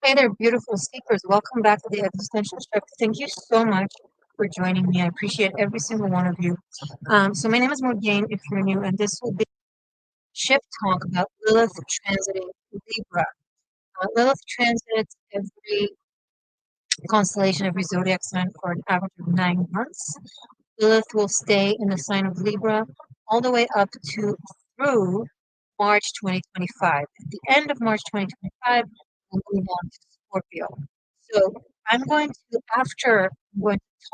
Hey there, beautiful seekers. Welcome back to the Existential Shift. Thank you so much for joining me. I appreciate every single one of you. So my name is Morgainne, if you're new, and this will be shift talk about Lilith transiting Libra. Lilith transits every constellation, every zodiac sign for an average of 9 months. Lilith will stay in the sign of Libra all the way up to through March 2025. At the end of March 2025, we'll move on to Scorpio. So I'm going to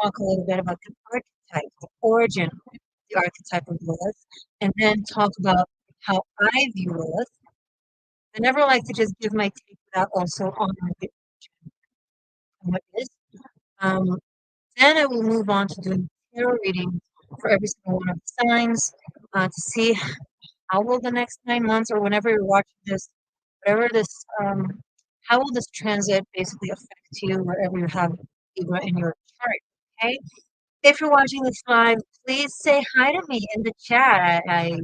talk a little bit about the archetype, the origin of the archetype of Lilith, and then talk about how I view Lilith. I never like to just give my take without also honoring the origin and what is. Um, then I will move on to doing tarot readings for every single one of the signs to see how will the next 9 months or whenever you're watching this, whatever this, how will this transit basically affect you wherever you have Libra in your chart, okay? If you're watching this live, please say hi to me in the chat. I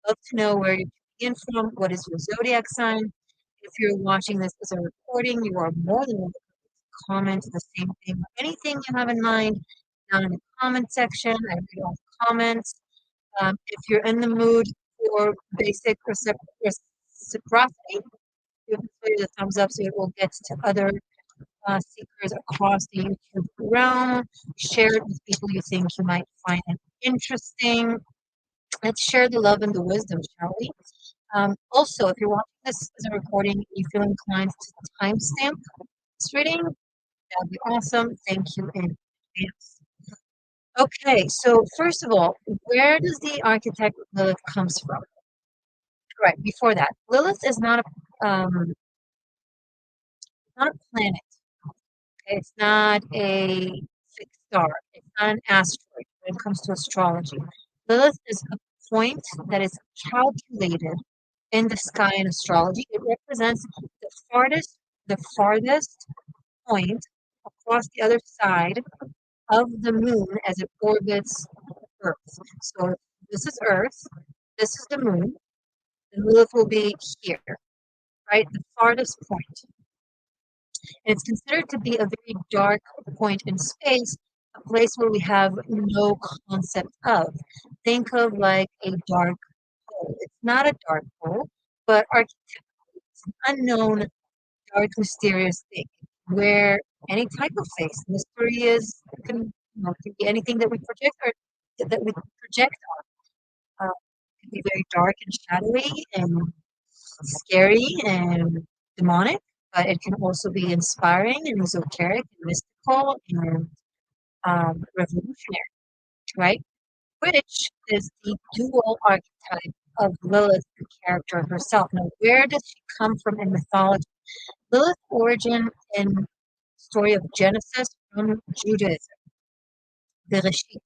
love to know where you're tuning in from, what is your zodiac sign. If you're watching this as a recording, you are more than welcome to comment the same thing. Anything you have in mind down in the comment section. I read all the comments. If you're in the mood for basic reciprocity, you can put the thumbs up so it will get to other seekers across the YouTube realm. Share it with people you think you might find it interesting. Let's share the love and the wisdom, shall we? Also, if you're watching this as a recording and you feel inclined to timestamp this reading, that'd be awesome. Thank you in advance. Okay, so first of all, where does the archetype of Lilith comes from? Right, before that, Lilith is not a planet. Okay? It's not a fixed star. It's not an asteroid when it comes to astrology. Lilith is a point that is calculated in the sky in astrology. It represents the farthest point across the other side of the moon as it orbits Earth. So this is Earth, this is the moon, and Lilith will be here, right? The farthest point. And it's considered to be a very dark point in space, a place where we have no concept of. Think of like a dark hole. It's not a dark hole, but archetypically, it's an unknown, dark, mysterious thing where any type of face, mystery is can be anything that we project or that we project on. It can be very dark and shadowy and scary and demonic, but it can also be inspiring and esoteric and mystical and revolutionary, right? Which is the dual archetype of Lilith, the character herself. Now, where does she come from in mythology? Lilith's origin in the story of Genesis from Judaism, the Reshit, the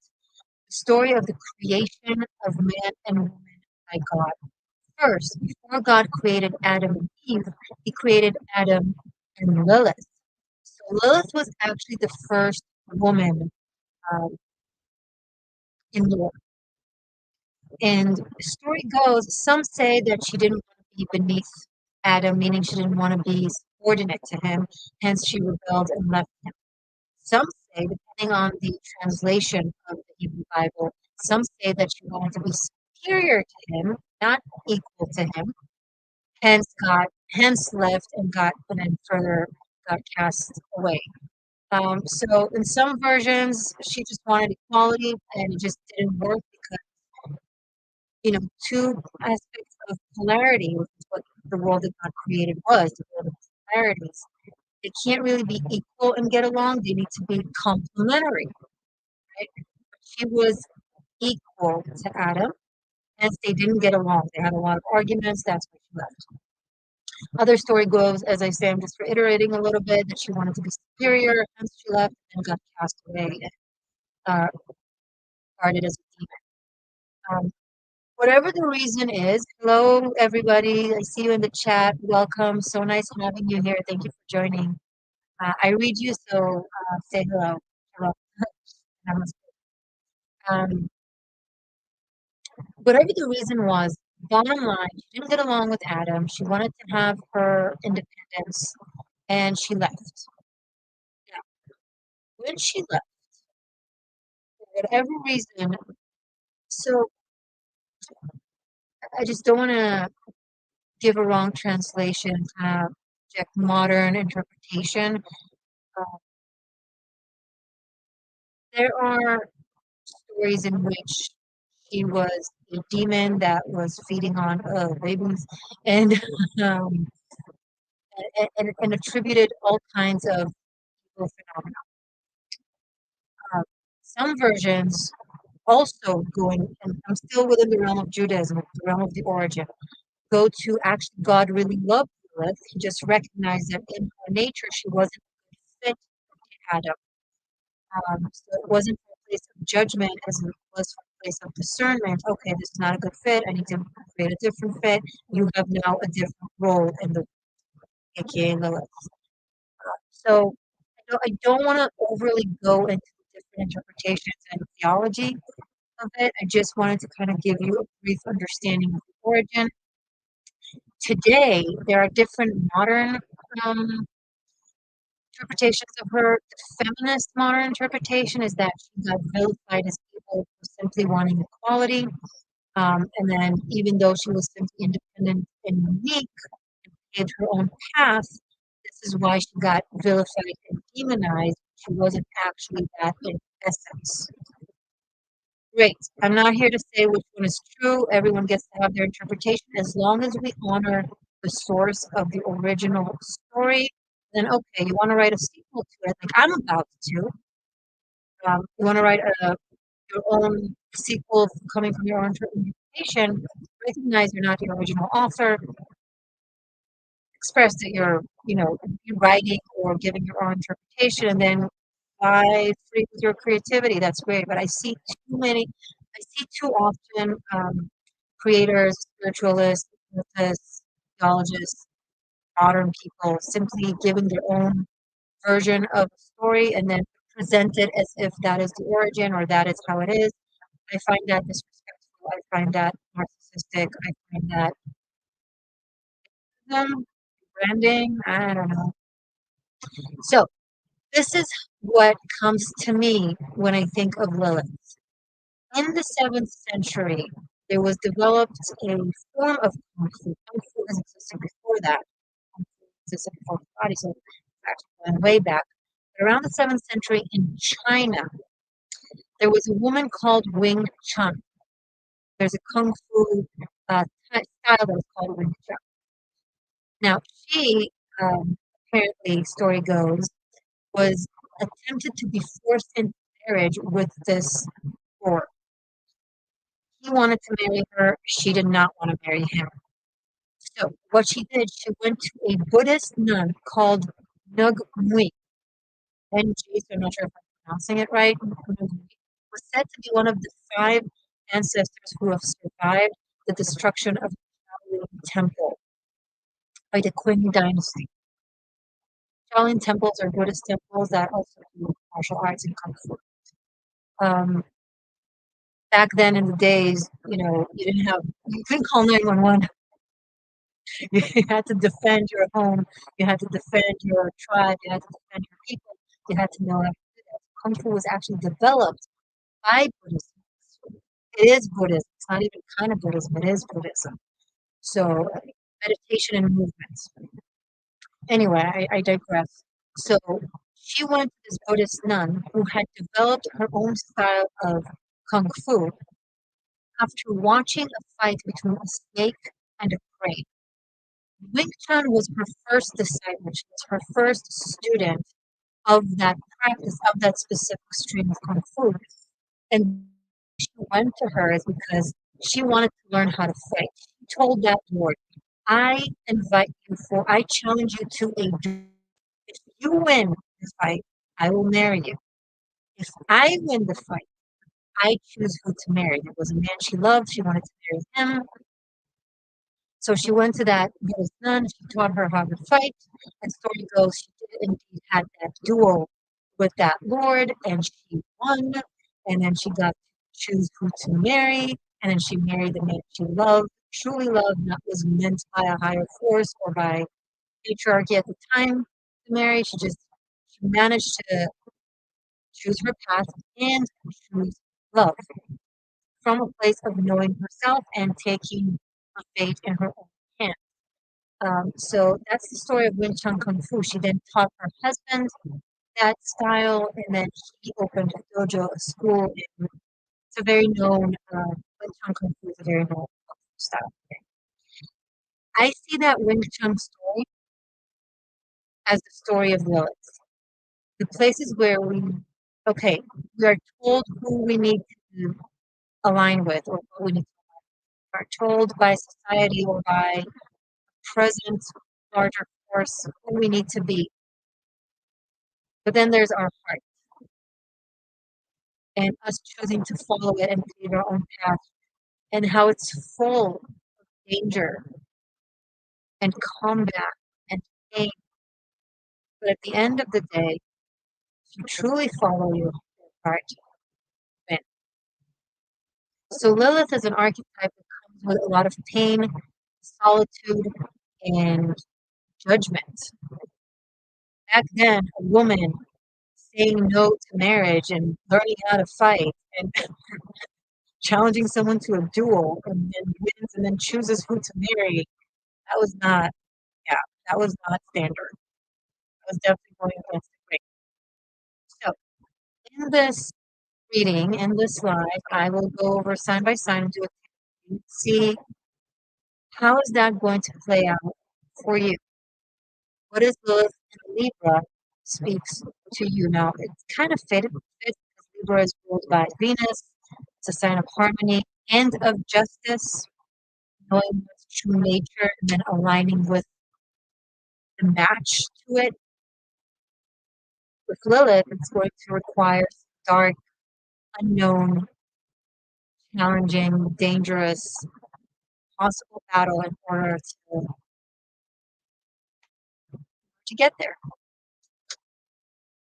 story of the creation of man and woman by God. First, before God created Adam and Eve, he created Adam and Lilith. So Lilith was actually the first woman um, in the world. And the story goes, some say that she didn't want to be beneath Adam, meaning she didn't want to be subordinate to him, hence she rebelled and left him. Some say, depending on the translation of the Hebrew Bible, some say that she wanted to be superior to him, not equal to him, hence left and then further got cast away. So in some versions, she just wanted equality and it just didn't work because, two aspects of polarity, which is what the world that God created was, the world of polarities. They can't really be equal and get along. They need to be complementary, right? But she was equal to Adam, hence they didn't get along. They had a lot of arguments. That's why she left. Other story goes, as I say, I'm just reiterating a little bit, that she wanted to be superior, hence she left and got cast away and started as a demon. Whatever the reason is, hello everybody. I see you in the chat. Welcome. So nice having you here. Thank you for joining. I read you, so say hello. Hello. um, Whatever the reason was, bottom line, she didn't get along with Adam. She wanted to have her independence and she left. Now, when she left, for whatever reason, so I just don't want to give a wrong translation, kind of project modern interpretation. Uh, there are stories in which she was a demon that was feeding on babies and um, and attributed all kinds of evil phenomena. Uh, some versions also going, and I'm still within the realm of Judaism, the realm of the origin, go to actually God really loved Lilith. He just recognized that in her nature she wasn't a good fit to Adam. So it wasn't from a place of judgment as it was from a place of discernment. Okay, this is not a good fit. I need to create a different fit. You have now a different role in the aka Lilith. So I don't want to overly go into different interpretations and theology of it. I just wanted to kind of give you a brief understanding of the origin. Today, there are different modern um, interpretations of her. The feminist modern interpretation is that she got vilified as people for simply wanting equality. And then, even though she was simply independent and unique, paved her own path, this is why she got vilified and demonized. She wasn't actually that in essence. Great. I'm not here to say which one is true. Everyone gets to have their interpretation. As long as we honor the source of the original story, then okay, you want to write a sequel to it, like I'm about to. You want to write your own sequel coming from your own interpretation, recognize you're not the original author, express that you're, writing or giving your own interpretation, and then fly free with your creativity. That's great. But I see too often creators, spiritualists, hypnotists, theologists, modern people simply giving their own version of a story and then present it as if that is the origin or that is how it is. I find that disrespectful. I find that narcissistic. I find that branding. I don't know. So this is what comes to me when I think of Lilith. In the 7th century, there was developed a form of Kung Fu. Kung Fu has existed before that. Kung Fu existed before karate, so it's actually going way back. But around the 7th century in China, there was a woman called Wing-Chun. There's a Kung Fu style that was called Wing-Chun. Now, she, apparently, story goes, was attempted to be forced into marriage with this boy. He wanted to marry her. She did not want to marry him. So what she did, she went to a Buddhist nun called Nug Mui. NG, so I'm not sure if I'm pronouncing it right. Was said to be one of the 5 ancestors who have survived the destruction of the Shaolin Temple by the Qing dynasty. Shaolin temples are Buddhist temples that also do martial arts and kung fu. Back then in the days, you couldn't call 911. You had to defend your home, you had to defend your tribe, you had to defend your people, you had to know how to do that. Kung Fu was actually developed by Buddhism. It is Buddhism. It's not even kind of Buddhism, it is Buddhism. So meditation and movements. Anyway, I digress. So she went to this Buddhist nun who had developed her own style of Kung Fu after watching a fight between a snake and a crane. Wing Chun was her first disciple. She was her first student of that practice, of that specific stream of Kung Fu. And she went to her is because she wanted to learn how to fight. She told that Lord, I challenge you to a duel. If you win the fight, I will marry you. If I win the fight, I choose who to marry. There was a man she loved. She wanted to marry him. So she went to that Buddhist nun. She taught her how to fight. And story goes, she did indeed had that duel with that lord, and she won. And then she got to choose who to marry. And then she married the man she loved, truly loved, not was meant by a higher force or by patriarchy at the time. marry. She managed to choose her path and choose love from a place of knowing herself and taking her fate in her own hands. So that's the story of Wing-Chun Kung Fu. She then taught her husband that style, and then he opened a dojo, a school. It's a very known, Wing-Chun Kung Fu is a very known Kung Fu style. I see that Wing-Chun story as the story of Lilith. The places where okay, we are told who we need to align with or what we need are told by society or by present larger force who we need to be. But then there's our heart and us choosing to follow it and pave our own path and how it's full of danger and combat and pain. But at the end of the day, if you truly follow your heart, win. So Lilith is an archetype that comes with a lot of pain, solitude, and judgment. Back then, a woman saying no to marriage and learning how to fight and challenging someone to a duel and then wins and then chooses who to marry, that was not, yeah, that was not standard. That was definitely going against the grain. So in this reading, in this live, I will go over sign by sign and do a see how is that going to play out for you. What is Lilith in Libra speaks to you now? It's kind of fitted because Libra is ruled by Venus. It's a sign of harmony and of justice, knowing what's true nature and then aligning with the match to it. With Lilith, it's going to require dark, unknown, challenging, dangerous, possible battle in order to get there.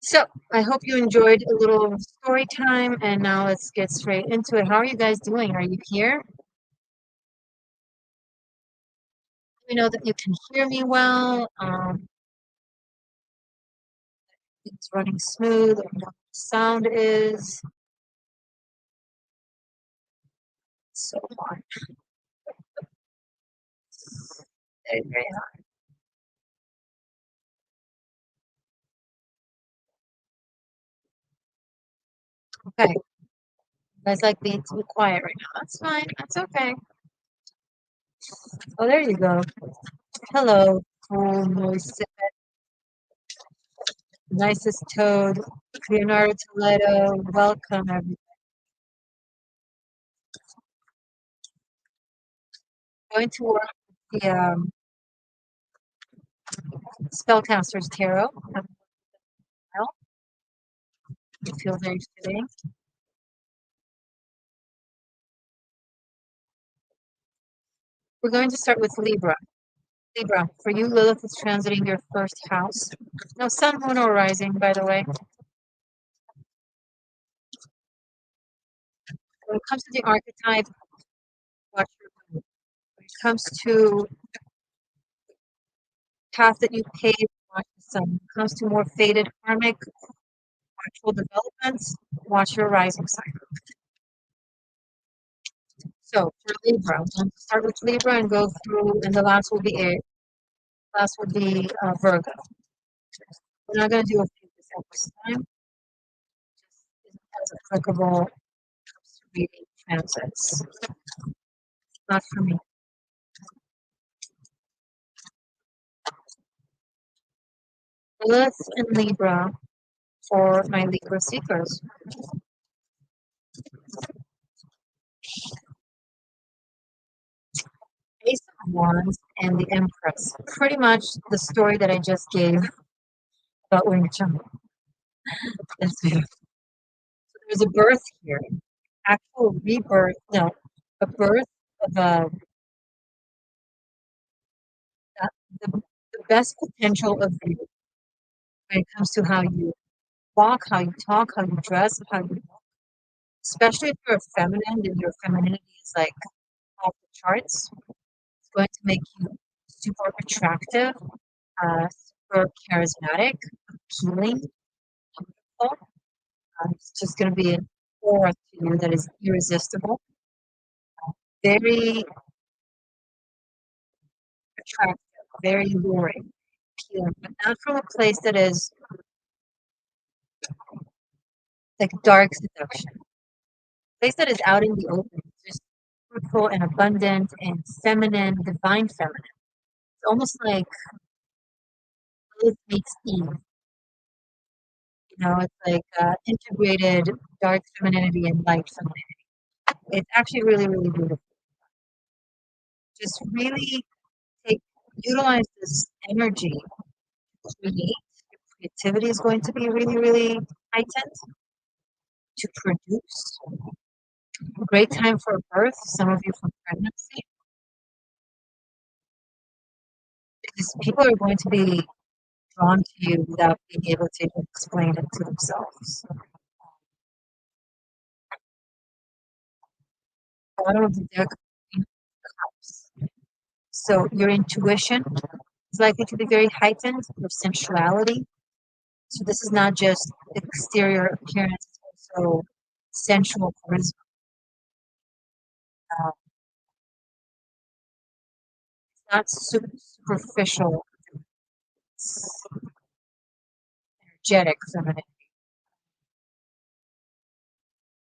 So I hope you enjoyed a little story time, and now let's get straight into it. How are you guys doing? Are you here? Let me know that you can hear me well. It's running smooth. I know what the sound is. So on. Very, very high. Okay. You guys like me to be quiet right now. That's fine. That's okay. Oh, there you go. Hello, cool noise. Nicest toad. Leonardo Toledo. Welcome, everybody. Going to work with the Spellcaster's Tarot. It feels very fitting. We're going to start with Libra. Libra, for you, Lilith is transiting your first house. No sun, moon, or rising, by the way. When it comes to the archetype, watch your moon. When it comes to path that you pave, watch the sun. When it comes to more faded karmic actual developments, watch your rising sign. So for Libra, I'm going to start with Libra and go through, and the last will be Aries. Last will be Virgo. We're not going to do a few this time. Just isn't as applicable to reading transits. Not for me. Lilith and Libra for my Libra seekers. Ace of Wands and the Empress. Pretty much the story that I just gave about Wing-Chun. That's it. So there's a birth here. Actual rebirth, no, a birth of the best potential of you when it comes to how you walk, how you talk, how you dress, how you look. Especially if you're feminine and your femininity is like off the charts, it's going to make you super attractive, super charismatic, appealing, wonderful. It's just going to be an aura to you that is irresistible, very attractive, very alluring, appealing, but not from a place that is like dark seduction. A place that is out in the open, just fruitful and abundant and feminine, divine feminine. It's almost like Lilith meets Eve. It's like integrated dark femininity and light femininity. It's actually really, really beautiful. Just really utilize this energy to create. Your creativity is going to be really, really heightened to produce. A great time for birth, some of you for pregnancy, because people are going to be drawn to you without being able to explain it to themselves. Bottom of the deck, Queen of Cups. So your intuition is likely to be very heightened, your sensuality. So this is not just exterior appearance, it's also sensual charisma. It's not superficial, it's energetic femininity.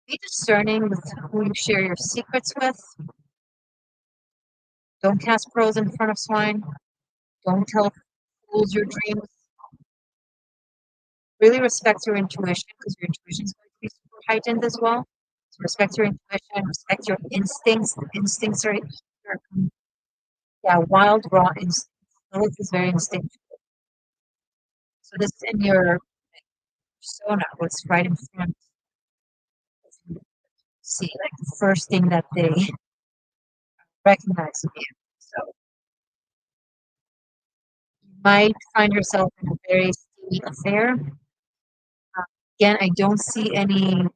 Be discerning with who you share your secrets with. Don't cast pearls in front of swine. Don't tell fools your dreams. Really respect your intuition because your intuition is going to be super heightened as well. So respect your intuition, respect your instincts. Instincts are wild, raw instincts. Lilith is very instinctual. So this is in your persona, what's right in front of you. See, like the first thing that they recognize of you. So you might find yourself in a very steamy affair. Again, I don't see any.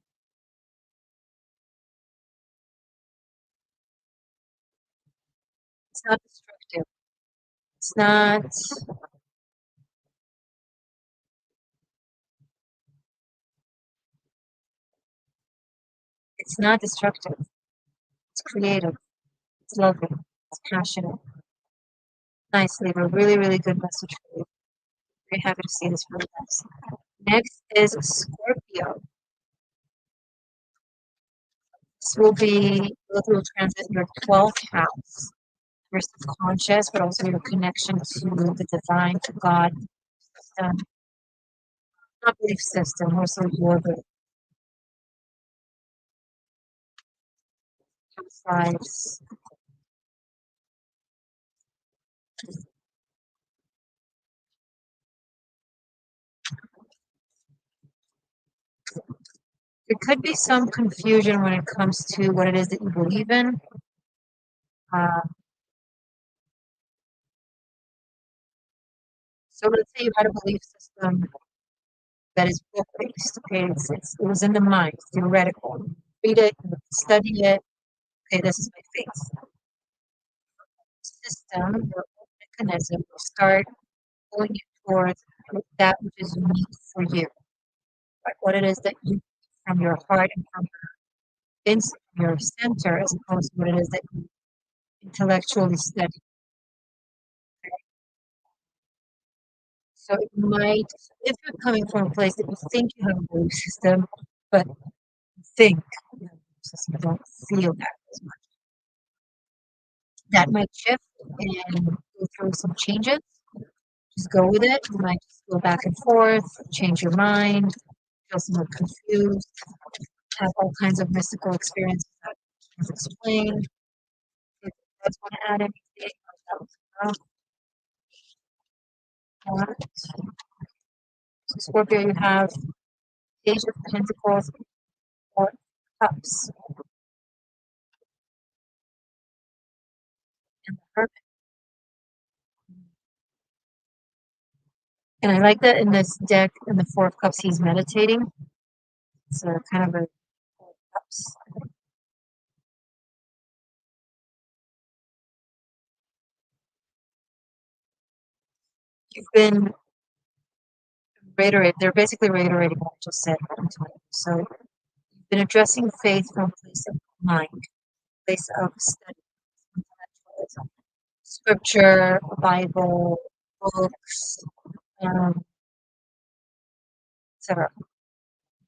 It's not destructive. It's not. It's not destructive. It's creative. It's loving. It's passionate. Nice, Libra. Really, really good message for you. Very happy to see this for you guys. Next is Scorpio. This will transit your 12th house, your subconscious, but also your connection to the divine, to God, not belief system, more so your lives. There could be some confusion when it comes to what it is that you believe in. So let's say you had a belief system that is book-based. Okay, it was in the mind, theoretical. Read it, study it. Okay, this is my faith. System or mechanism will start pulling you towards that which is unique for you. Right? What it is that you from your heart and from your center, as opposed to what it is that you intellectually study. So it might, if you're coming from a place that you think you have a belief system, but you think you have a belief system, you don't feel that as much. That might shift and go through some changes. Just go with it. You might just go back and forth, change your mind, feel somewhat confused, have all kinds of mystical experiences that you can't explain. If you guys want to add anything, that was enough. So Scorpio, you have Page of Pentacles or Cups and the Hermit. And I like that in this deck, in the Four of Cups, he's meditating. It's a kind of a Four of Cups. You've been reiterate. They're basically reiterating what I just said. What I'm telling you. So you've been addressing faith from a place of mind, a place of study, intellectualism, scripture, Bible, books, um, etc.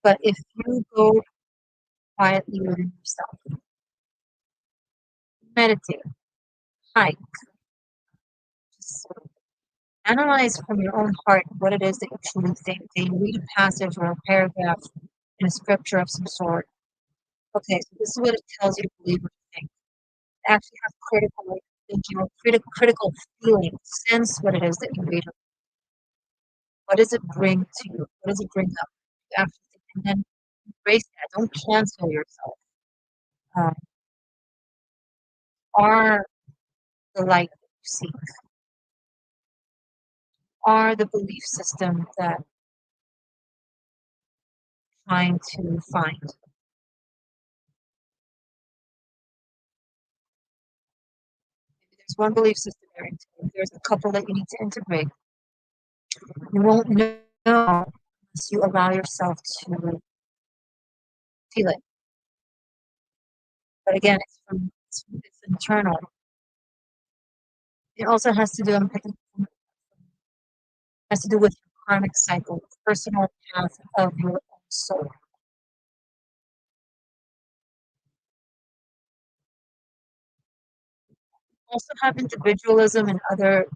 But if you go quietly within yourself, meditate, hike, just analyze from your own heart what it is that you truly think. Then you read a passage or a paragraph in a scripture of some sort. Okay, so this is what it tells you to believe or to think. Actually have critical thinking or critical feeling. Sense what it is that you read. What does it bring to you? What does it bring up? You actually think, and then embrace that. Don't cancel yourself. Um, are the light that you seek, are the belief system that you're trying to find. Maybe there's one belief system you're into. There's a couple that you need to integrate. You won't know unless you allow yourself to feel it. But again, it's internal. It also has to do, has to do with your karmic cycle, personal path of your own soul. Also have individualism and other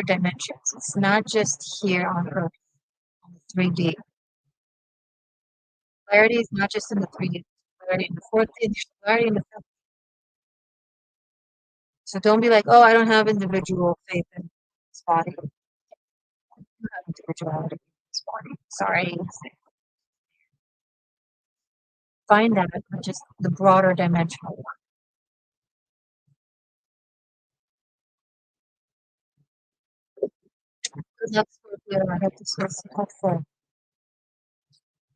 dimensions. It's not just here on Earth, on the 3D. Clarity is not just in the 3D, clarity in the fourth, clarity in the fifth. So don't be like, oh, I don't have individual faith in this body. You have individuality in this body. Sorry. Find that, but just the broader dimensional one. Good luck, Scorpio. I hope this was helpful.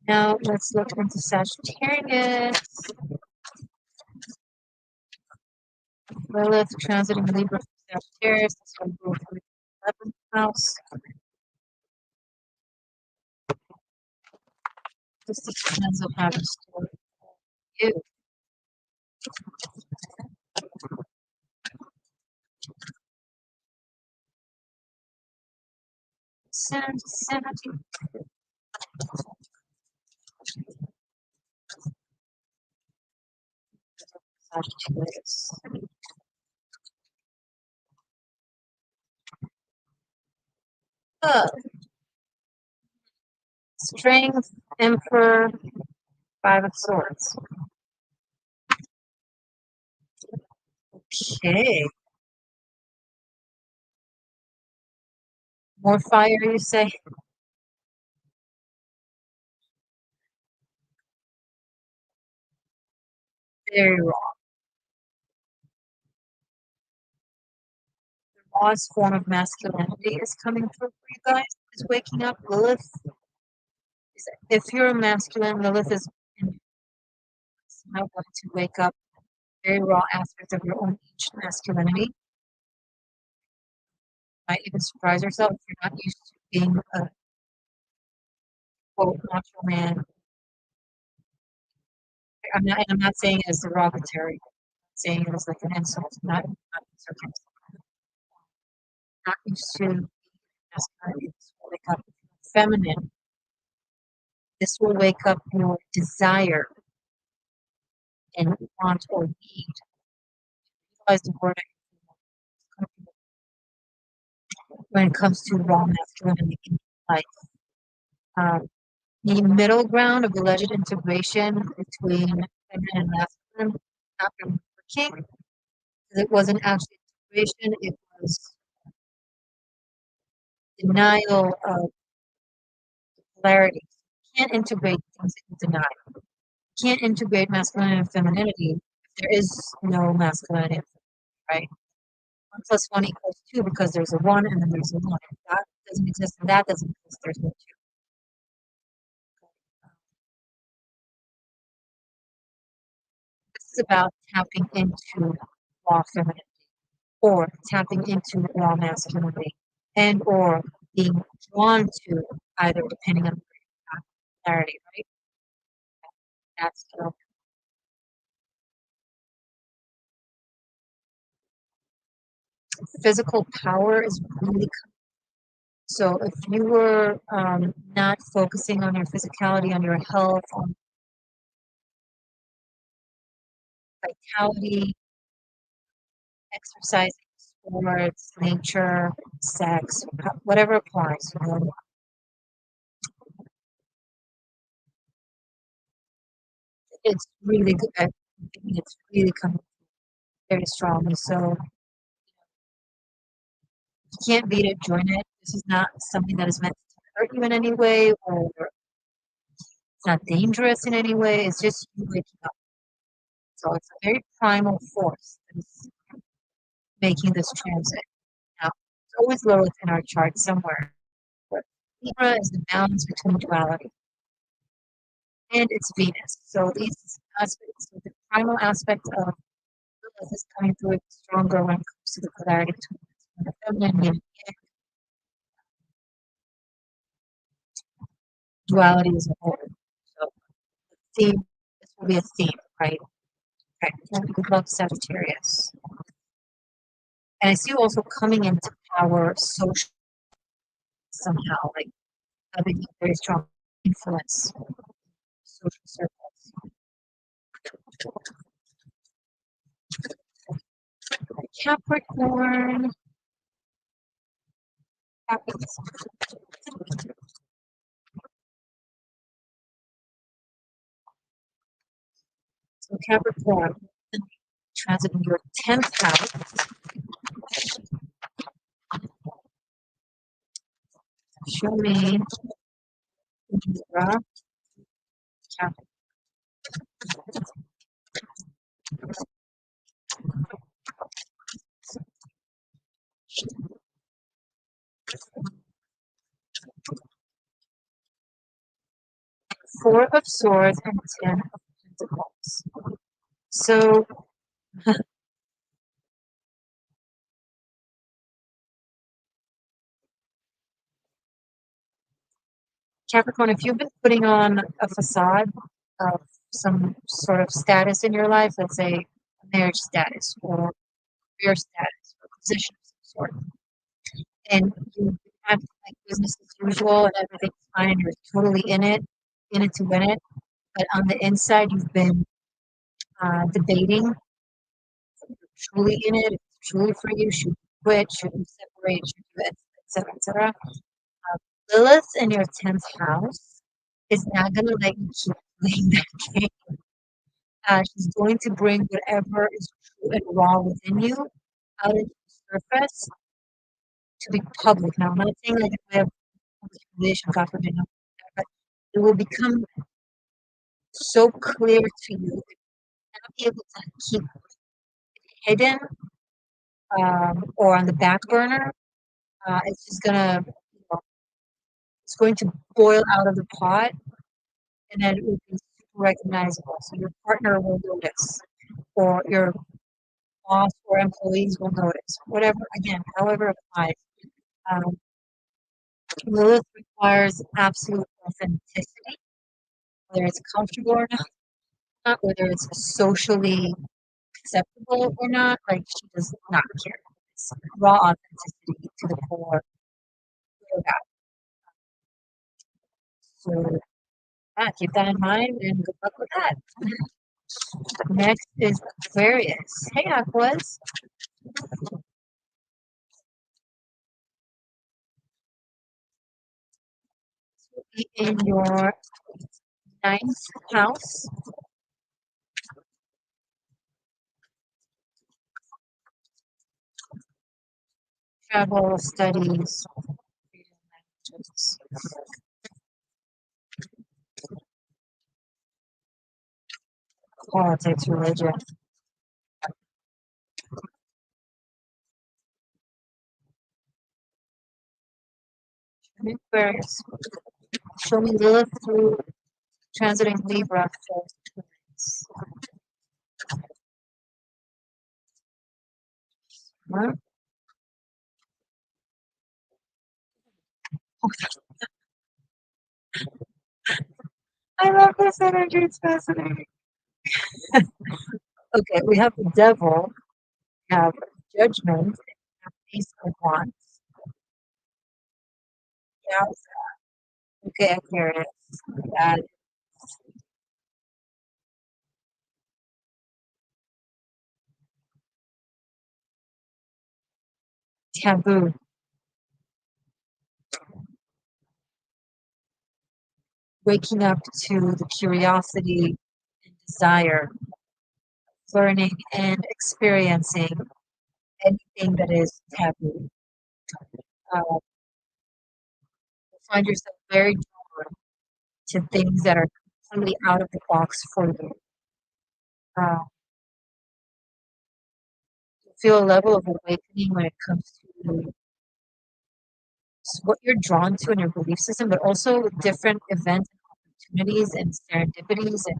Now let's look into Sagittarius. Lilith transiting Libra from Sagittarius. This will go through the 11th house. This depends on how to store you. Sagittarius. Uh, Strength, Emperor, Five of Swords. Okay. More fire, you say? Very wrong. The rawest form of masculinity is coming through for you guys. Is waking up. Lilith. If you're a masculine, Lilith is somehow going to wake up very raw aspects of your own ancient masculinity. Might even surprise yourself if you're not used to being a quote macho man. I'm not saying it as derogatory. I'm saying it as like an insult, not sarcastic. Not used to masculinity. This will wake up feminine. This will wake up your desire and want or need. Utilize the word when it comes to raw masculinity in life. Um, the middle ground of alleged integration between feminine and masculine not been working. It wasn't actually integration, it was denial of polarity. You can't integrate things that you deny. You can't integrate masculinity and femininity if there is no masculinity, right? 1 plus 1 equals 2 because there's a 1 and then there's a 1. If that doesn't exist and that doesn't exist, there's no 2. This is about tapping into raw femininity or tapping into raw masculinity and or being drawn to either, depending on the polarity, right? That's physical power is really so if you were not focusing on your physicality, on your health, on vitality, exercising, sports, nature, sex, whatever applies, you know, it's really good. I think it's really coming very strongly. So you can't beat it, join it. This is not something that is meant to hurt you in any way, or it's not dangerous in any way. It's just you waking up. So it's a very primal force that is making this transit. Now, it's always Lilith in our chart somewhere. But Libra is the balance between duality, and it's Venus. So these aspects, so the primal aspect of Lilith is coming through it stronger when it comes to the polarity between the feminine and duality as a whole. So theme, this will be a theme, right? Okay, good luck, Sagittarius. And I see you also coming into power social somehow, like having a very strong influence, social circles. Capricorn, so Capricorn, transit in your 10th house. Show me Libra, Capricorn. 4 of Swords and 10 of Pentacles. So Capricorn, if you've been putting on a facade of some sort of status in your life, let's say marriage status or career status or position of some sort, and you have like business as usual and everything's fine and you're totally in it to win it, but on the inside you've been debating if you're truly in it, if it's truly for you, should you quit, should you separate, should you, etc., etc. Lilith in your 10th house is not going to let you keep playing that game. She's going to bring whatever is true and raw within you out into the surface to be public. Now, I'm not saying like if we have public relation, God forbid, no, but it will become so clear to you that you're not be able to keep hidden or on the back burner. It's just gonna, you know, it's going to boil out of the pot, and then it will be super recognizable. So your partner will notice, or your boss or employees will notice. Whatever, again, however it applies. Um, Lilith requires absolute authenticity, whether it's comfortable or not, whether it's socially acceptable or not. Like she does not care. It's raw authenticity to the core. For that. So yeah, keep that in mind and good luck with that. Next is Aquarius. Hey Aquas. Be in your ninth house. Travel, studies, politics, religion. Aquarius. Show me Lilith through transiting Libra. I love this energy. It's fascinating. Okay, we have the devil, we have judgment, we have ace of wands. Yeah, okay, Aquarius. That taboo. Waking up to the curiosity and desire, learning and experiencing anything that is taboo. You find yourself very drawn to things that are completely out of the box for you. Uh, you feel a level of awakening when it comes to what you're drawn to in your belief system, but also different events and opportunities and serendipities and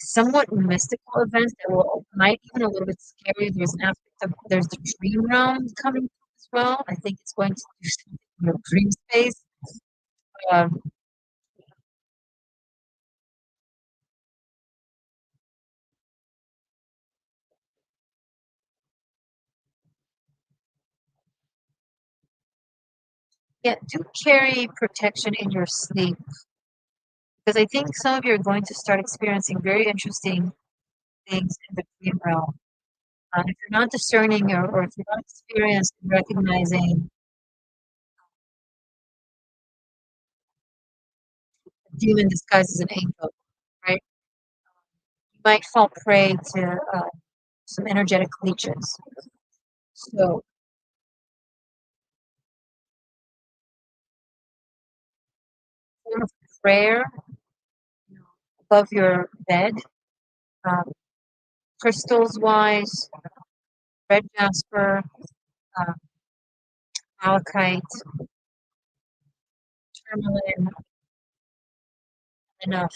somewhat mystical events that will might even a little bit scary. There's an aspect of there's the dream realm coming as well. I think it's going to do something in your dream space. Um, yeah, do carry protection in your sleep because I think some of you are going to start experiencing very interesting things in the dream realm. If you're not discerning or if you're not experienced in recognizing a demon disguised as an angel, right? You might fall prey to some energetic leeches. So, form of prayer above your bed, um, crystals wise, red jasper, uh, malachite, tourmaline, enough.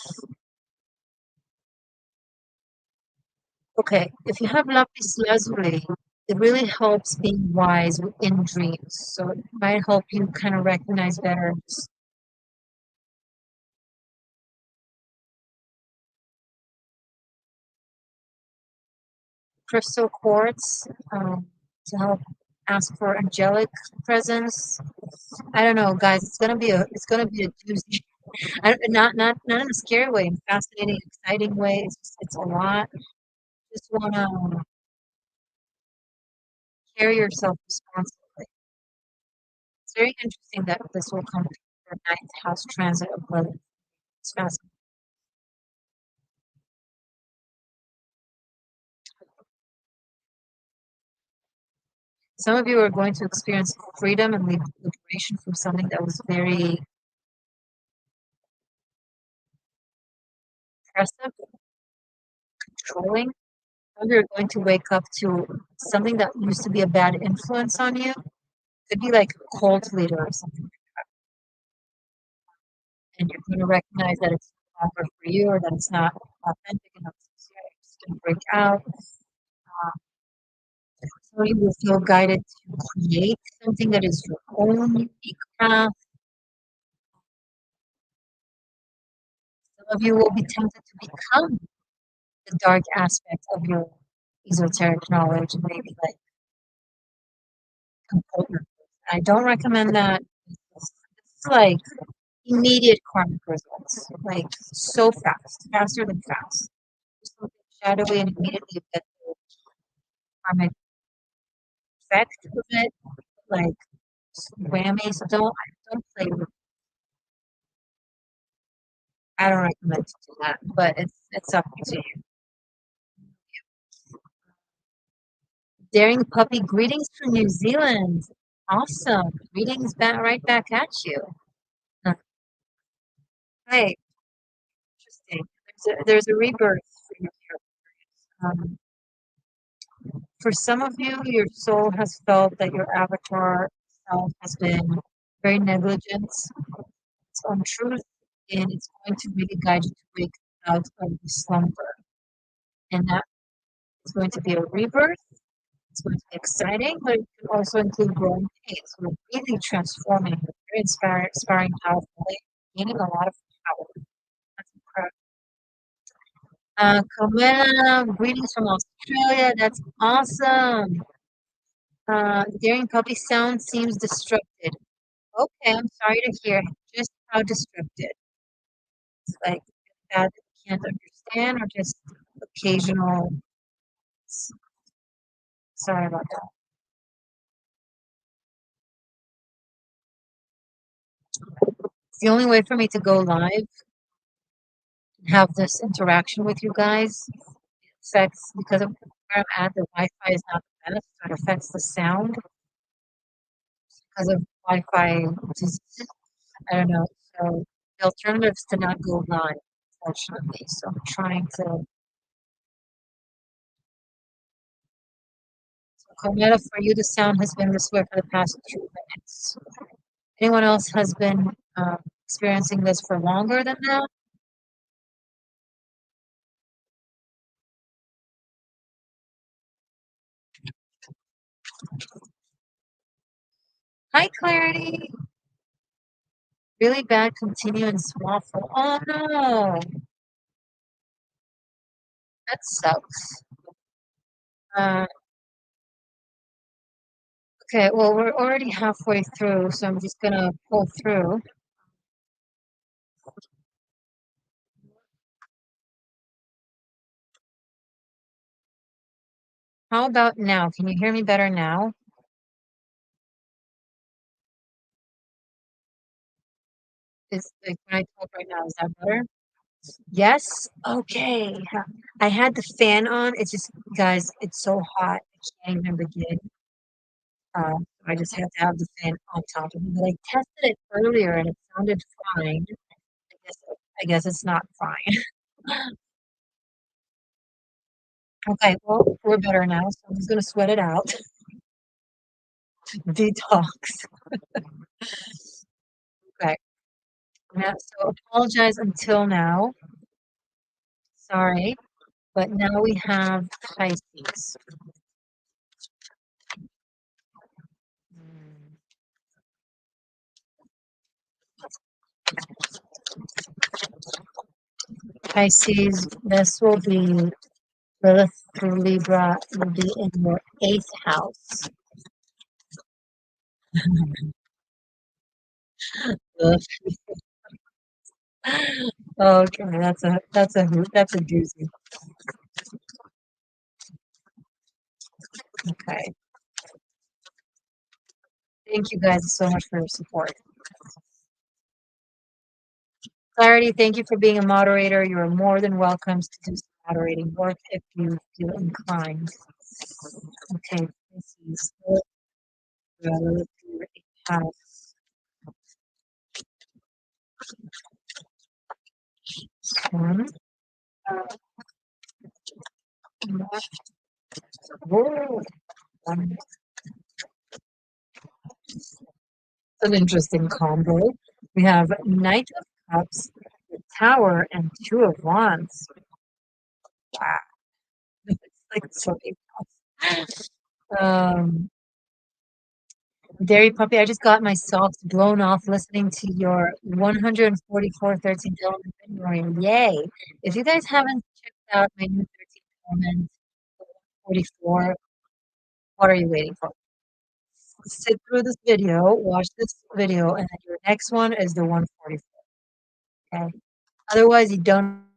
Okay, if you have lapis lazuli, it really helps being wise in dreams. So it might help you kind of recognize better crystal quartz to help ask for angelic presence. I don't know, guys. It's gonna be a doozy. Not in a scary way, in a fascinating, exciting way. It's a lot. Just wanna carry yourself responsibly. It's very interesting that this will come to your ninth house transit of Lilith. It's fascinating. Some of you are going to experience freedom and liberation from something that was very oppressive, controlling. Some of you are going to wake up to something that used to be a bad influence on you. Could be like a cult leader or something, and you're going to recognize that it's no longer for you or that it's not authentic enough. So you're just going to break out. So you will feel guided to create something that is your own unique path. Some of you will be tempted to become the dark aspect of your esoteric knowledge and maybe like component. I don't recommend that. It's like immediate karmic results, like so fast, faster than fast. Something shadowy and immediately you get the karmic effect of it, like whammy. So don't play with. I don't recommend to do that, but it's up to you. Daring puppy, greetings from New Zealand. Awesome. Greetings back right back at you. Huh. Hi, interesting. There's a rebirth for you here. For some of you, your soul has felt that your avatar self has been very negligent, its own truth, and it's going to really guide you to wake out of the slumber. And that is going to be a rebirth. It's It's going to be exciting, but it can also include growing pains. We're really transforming, very inspiring, powerful, gaining a lot of power. That's incredible. Camilla, greetings from Australia. That's awesome. Daring puppy sound seems disrupted. Okay, I'm sorry to hear just how disrupted. It's like that you can't understand or just occasional. Sorry about that. It's the only way for me to go live and have this interaction with you guys. It affects because of where I'm at, the Wi-Fi is not the best, so it affects the sound because of Wi-Fi. Just, I don't know. So the alternative is to not go live, unfortunately. So I'm trying to. So Carmela, for you, the sound has been this way for the past 2 minutes. Anyone else has been experiencing this for longer than that? Hi, Clarity. Really bad continuous waffle. Oh no, that sucks. Uh, okay, well, we're already halfway through, so I'm just gonna pull through. How about now? Can you hear me better now? Is like when I talk right now, is that better? Yes? Okay. I had the fan on. It's just, guys, it's so hot. I can't even begin. I just had to have the fan on top of me. But I tested it earlier and it sounded fine. guess I guess it's not fine. Okay, well, we're better now, so I'm just gonna sweat it out. Detox. Okay. Yeah, so apologize until now. Sorry. But now we have Pisces. Mm. Pisces, this will be Lilith through Libra will be in your eighth house. Ugh. Okay, that's a doozy. Okay. Thank you guys so much for your support. Clarity, thank you for being a moderator. You are more than welcome to do some moderating work if you feel inclined. Okay, this is Lilith through your eighth house. One. Whoa. An interesting combo. We have Knight of Cups, the Tower, and Two of Wands. Wow. It's like so many cups. Dairy Puppy, I just got my socks blown off listening to your 144 13 element video. Yay. If you guys haven't checked out my new 13 element 44, what are you waiting for? Sit through this video, watch this video, and then your next one is the 144. Okay. Otherwise, you don't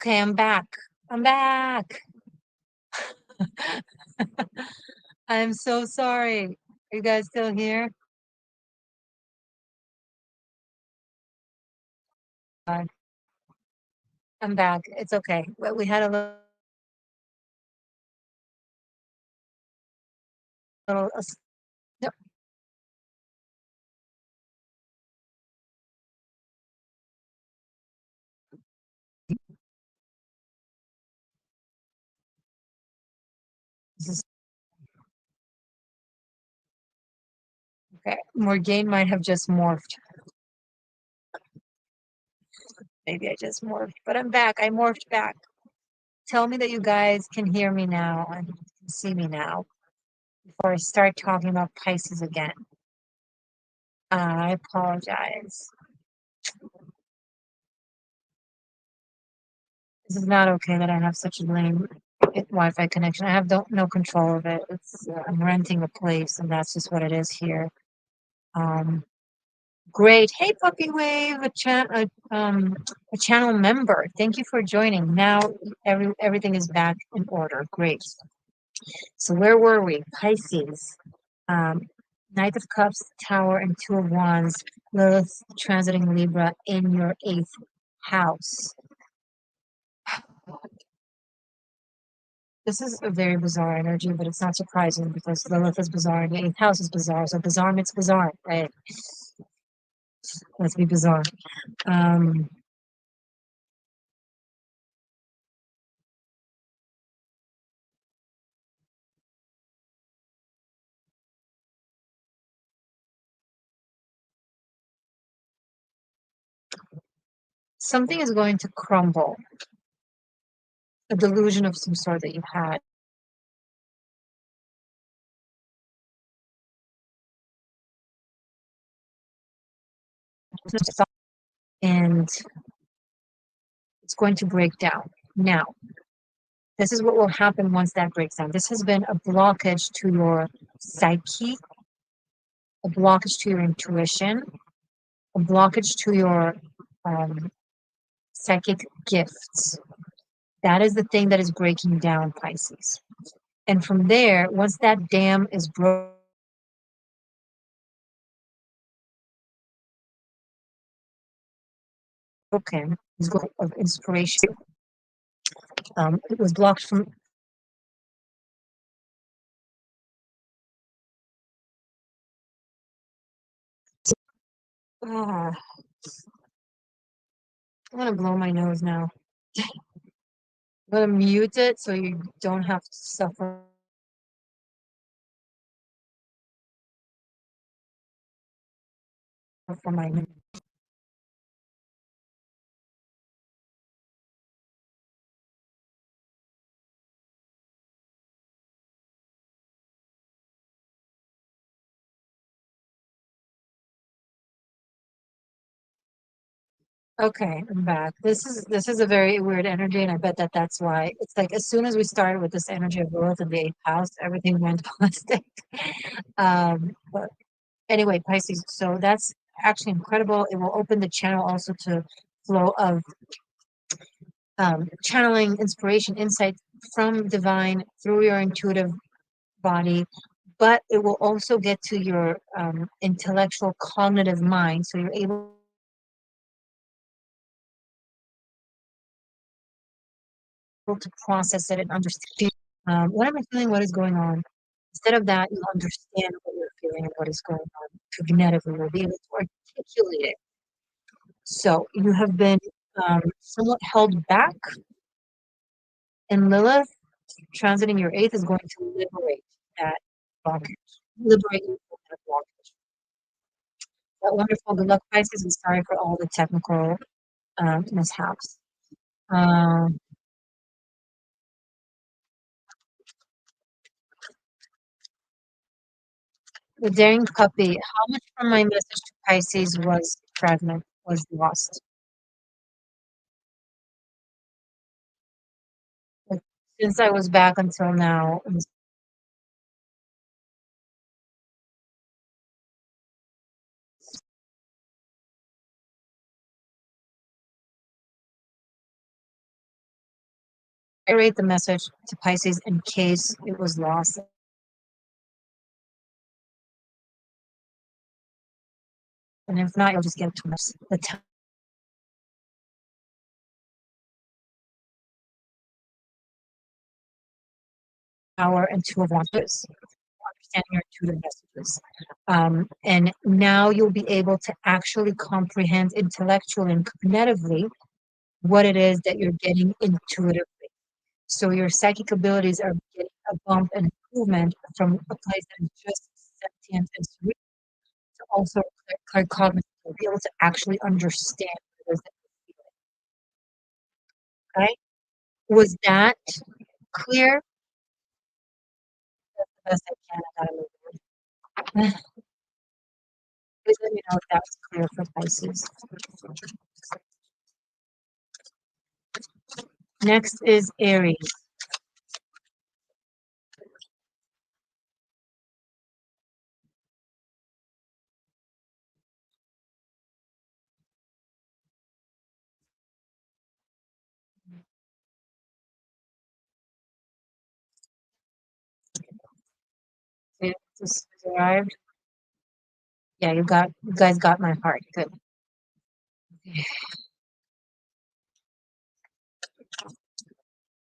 Okay, I'm back. I'm back. I'm so sorry. Are you guys still here? Uh, I'm back. It's okay. We had a little. No, this is okay. Morgaine might have just morphed. Maybe I just morphed, but I'm back. I morphed back. Tell me that you guys can hear me now and can see me now before I start talking about Pisces again. I apologize. This is not okay that I have such a lame Wi-Fi connection. I have no control of it. I'm renting a place, and that's just what it is here. Um, great. Hey, Puppy Wave, a channel member. Thank you for joining. Now everything is back in order. Great. So where were we? Pisces. Um, Knight of Cups, Tower, and Two of Wands. Lilith transiting Libra in your eighth house. This is a very bizarre energy, but it's not surprising because Lilith is bizarre and the eighth house is bizarre. So bizarre meets bizarre, right? Let's be bizarre. Um, Something is going to crumble. A delusion of some sort that you had. And it's going to break down. Now, this is what will happen once that breaks down. This has been a blockage to your psyche, a blockage to your intuition, a blockage to your um, psychic gifts. That is the thing that is breaking down, Pisces. And from there, once that dam is broken, is of inspiration. It was blocked from. Ah, I'm gonna blow my nose now. I'm gonna mute it so you don't have to suffer from my. Okay, I'm back. This is a very weird energy, and I bet that's why. It's like as soon as we started with this energy of growth in the eighth house, everything went plastic. But anyway, Pisces. So that's actually incredible. It will open the channel also to flow of channeling inspiration, insight from divine through your intuitive body, but it will also get to your intellectual cognitive mind, so you're able to process it and understand what am I feeling, what is going on. Instead of that, you'll understand what you're feeling and what is going on cognitively. You'll be able to articulate it. So you have been somewhat held back, and Lilith transiting your eighth is going to liberate that blockage, liberate you from that blockage. That wonderful. Good luck, Pisces, and sorry for all the technical mishaps. Um, the daring puppy. How much from my message to Pisces was fragment, was lost? Like, since I was back until now, reiterate the message to Pisces in case it was lost. And if not, you'll just get to the Tower and Two of Wands. Understanding your intuitive messages. And now you'll be able to actually comprehend intellectually and cognitively what it is that you're getting intuitively. So your psychic abilities are getting a bump and improvement from a place that is just sentient and sweet to also claircognizant, to be able to actually understand what it is that you're feeling. Okay? Was that clear? That's the best I can. Please let me know if that was clear for Pisces. Next is Aries. Okay, this has arrived. Yeah, you guys got my heart. Good.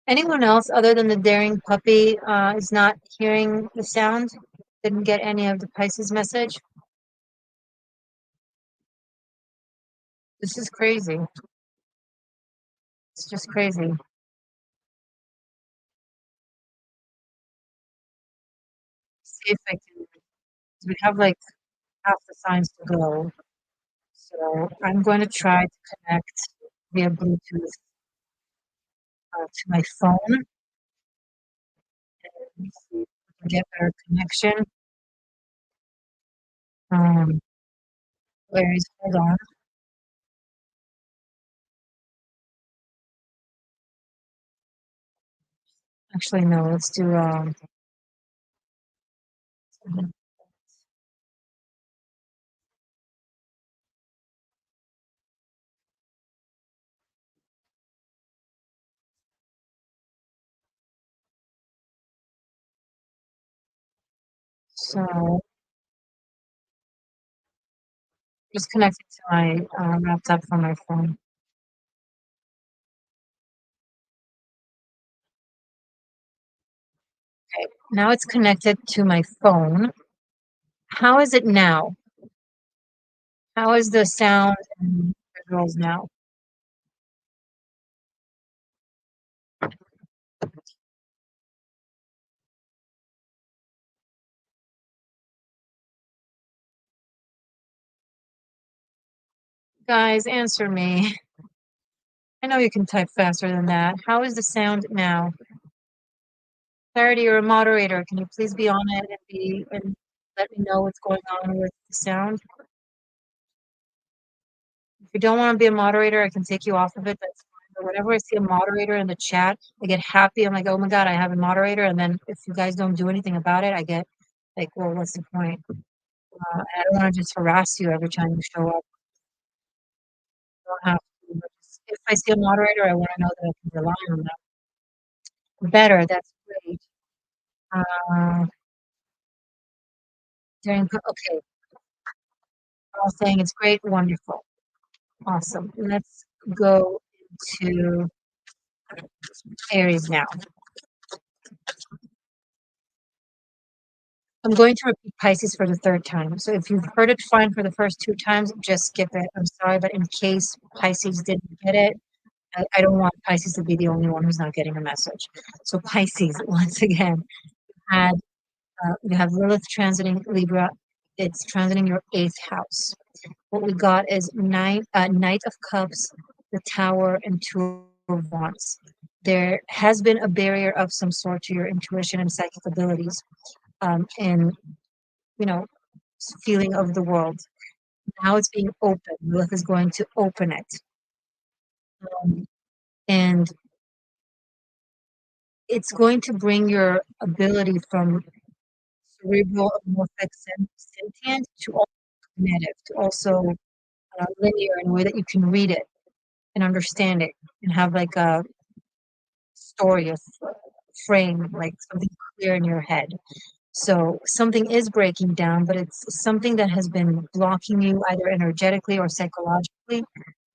Anyone else other than the daring puppy is not hearing the sound? Didn't get any of the Pisces message? This is crazy. It's just crazy. See if I can. We have like half the signs to go. So I'm going to try to connect via Bluetooth to my phone and see if we can get better connection. Aries, hold on. Actually, no, let's do so just connected to my laptop from my phone. Okay, now it's connected to my phone. How is it now? How is the sound and visuals now? Guys, answer me. I know you can type faster than that. How is the sound now? Clarity, you're a moderator. Can you please be on it and let me know what's going on with the sound? If you don't want to be a moderator, I can take you off of it. That's fine. But whenever I see a moderator in the chat, I get happy. I'm like, oh my God, I have a moderator. And then if you guys don't do anything about it, I get like, well, what's the point? I don't want to just harass you every time you show up. I don't have to. But if I see a moderator, I want to know that I can rely on them. Better, that's great. Uh, okay, all saying it's great, wonderful, awesome. Let's go to Aries now. I'm going to repeat Pisces for the third time. So if you've heard it fine for the first two times, just skip it. I'm sorry, but in case Pisces didn't get it, I don't want Pisces to be the only one who's not getting a message. So Pisces, once again, had you have Lilith transiting Libra. It's transiting your eighth house. What we got is Knight of Cups, the Tower, and Two of Wands. There has been a barrier of some sort to your intuition and psychic abilities, and you know, feeling of the world. Now it's being open. Lilith is going to open it, and it's going to bring your ability from cerebral, morphic, sentient to also cognitive, to also linear in a way that you can read it and understand it and have like a story, a frame, like something clear in your head. So something is breaking down, but it's something that has been blocking you either energetically or psychologically.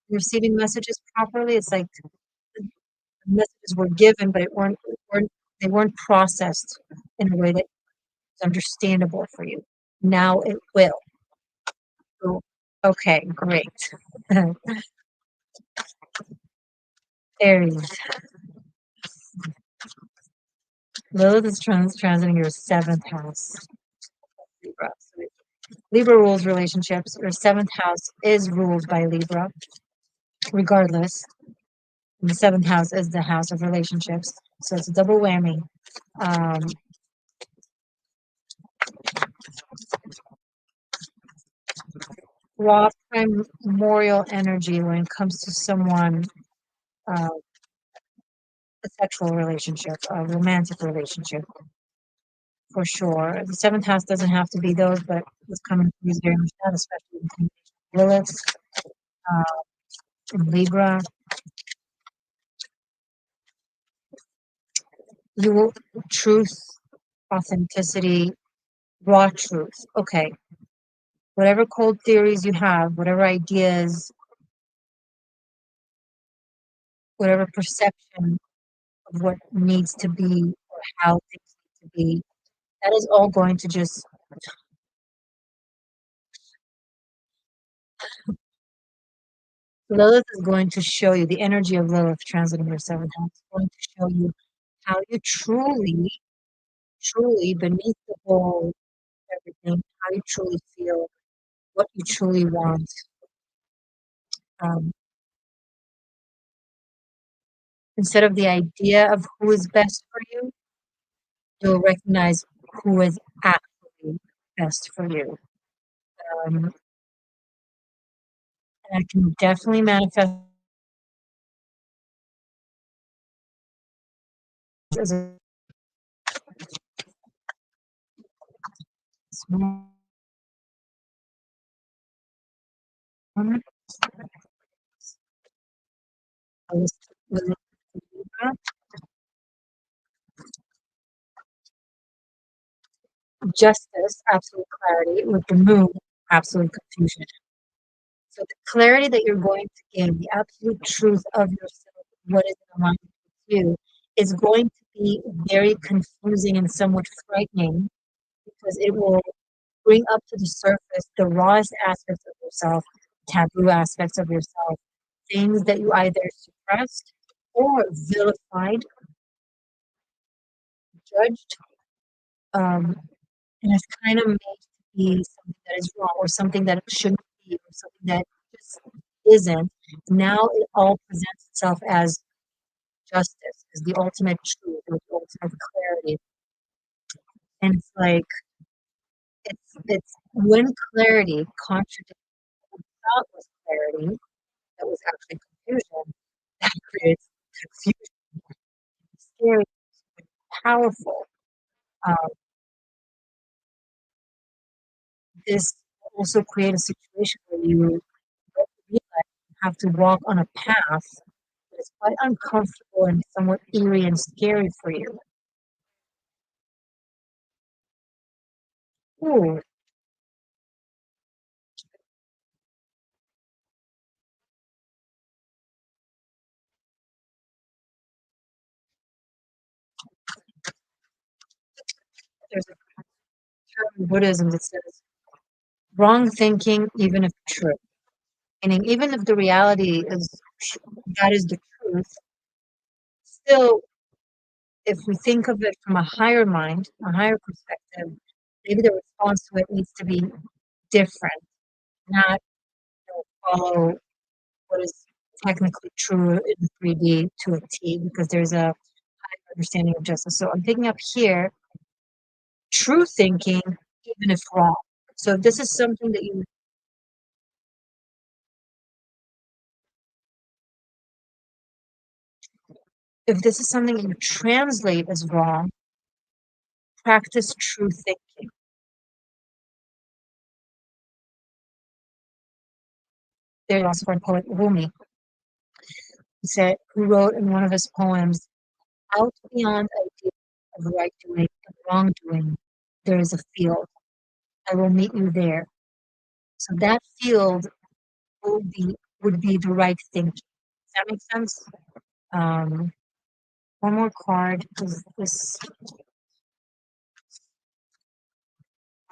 Receiving messages properly, it's like the messages were given, but they weren't processed in a way that is understandable for you. Now it will. So, okay, great. Aries. Lilith is transiting your seventh house. Libra. So Libra rules relationships. Your seventh house is ruled by Libra, regardless. The seventh house is the house of relationships. So it's a double whammy. Um, Raw primordial energy when it comes to someone, a sexual relationship, a romantic relationship, for sure. The seventh house doesn't have to be those, but it's coming to use very much that, especially in combination with Lilith, in Libra. You will truth, authenticity, raw truth. Okay. Whatever cold theories you have, whatever ideas, whatever perception of what needs to be or how things need to be, that is all going to just Lilith is going to show you the energy of Lilith transiting your seventh house is going to show you how you truly beneath the whole everything, how you truly feel, what you truly want. Um, Instead of the idea of who is best for you, you'll recognize who is actually best for you. And I can definitely manifest as a small with justice, absolute clarity, with the moon, absolute confusion. So the clarity that you're going to gain, the absolute truth of yourself, what is in alignment with you, is going to be very confusing and somewhat frightening because it will bring up to the surface the rawest aspects of yourself, taboo aspects of yourself, things that you either suppressed or vilified, judged, and it's kind of made to be something that is wrong or something that it shouldn't be or something that just isn't. Now it all presents itself as justice, as the ultimate truth, or the ultimate clarity. And it's like it's when clarity contradicts what we thought was clarity, that was actually confusion, that creates confusion, scary, powerful. Um, this also create a situation where you realize you have to walk on a path that is quite uncomfortable and somewhat eerie and scary for you. Ooh, there's a term in Buddhism that says wrong thinking, even if true. Meaning, even if the reality is that is the truth, still, if we think of it from a higher mind, a higher perspective, maybe the response to it needs to be different, not follow what is technically true in 3D to a T, because there's a higher understanding of justice. So I'm picking up here true thinking, even if wrong. So if this is something that you, if this is something that you translate as wrong, practice true thinking. There's also a poet Rumi who said, who wrote in one of his poems, out beyond idea of right doing and wrongdoing, there is a field. I will meet you there. So that field would be the right thinking. Does that make sense? Um, one more card. Is this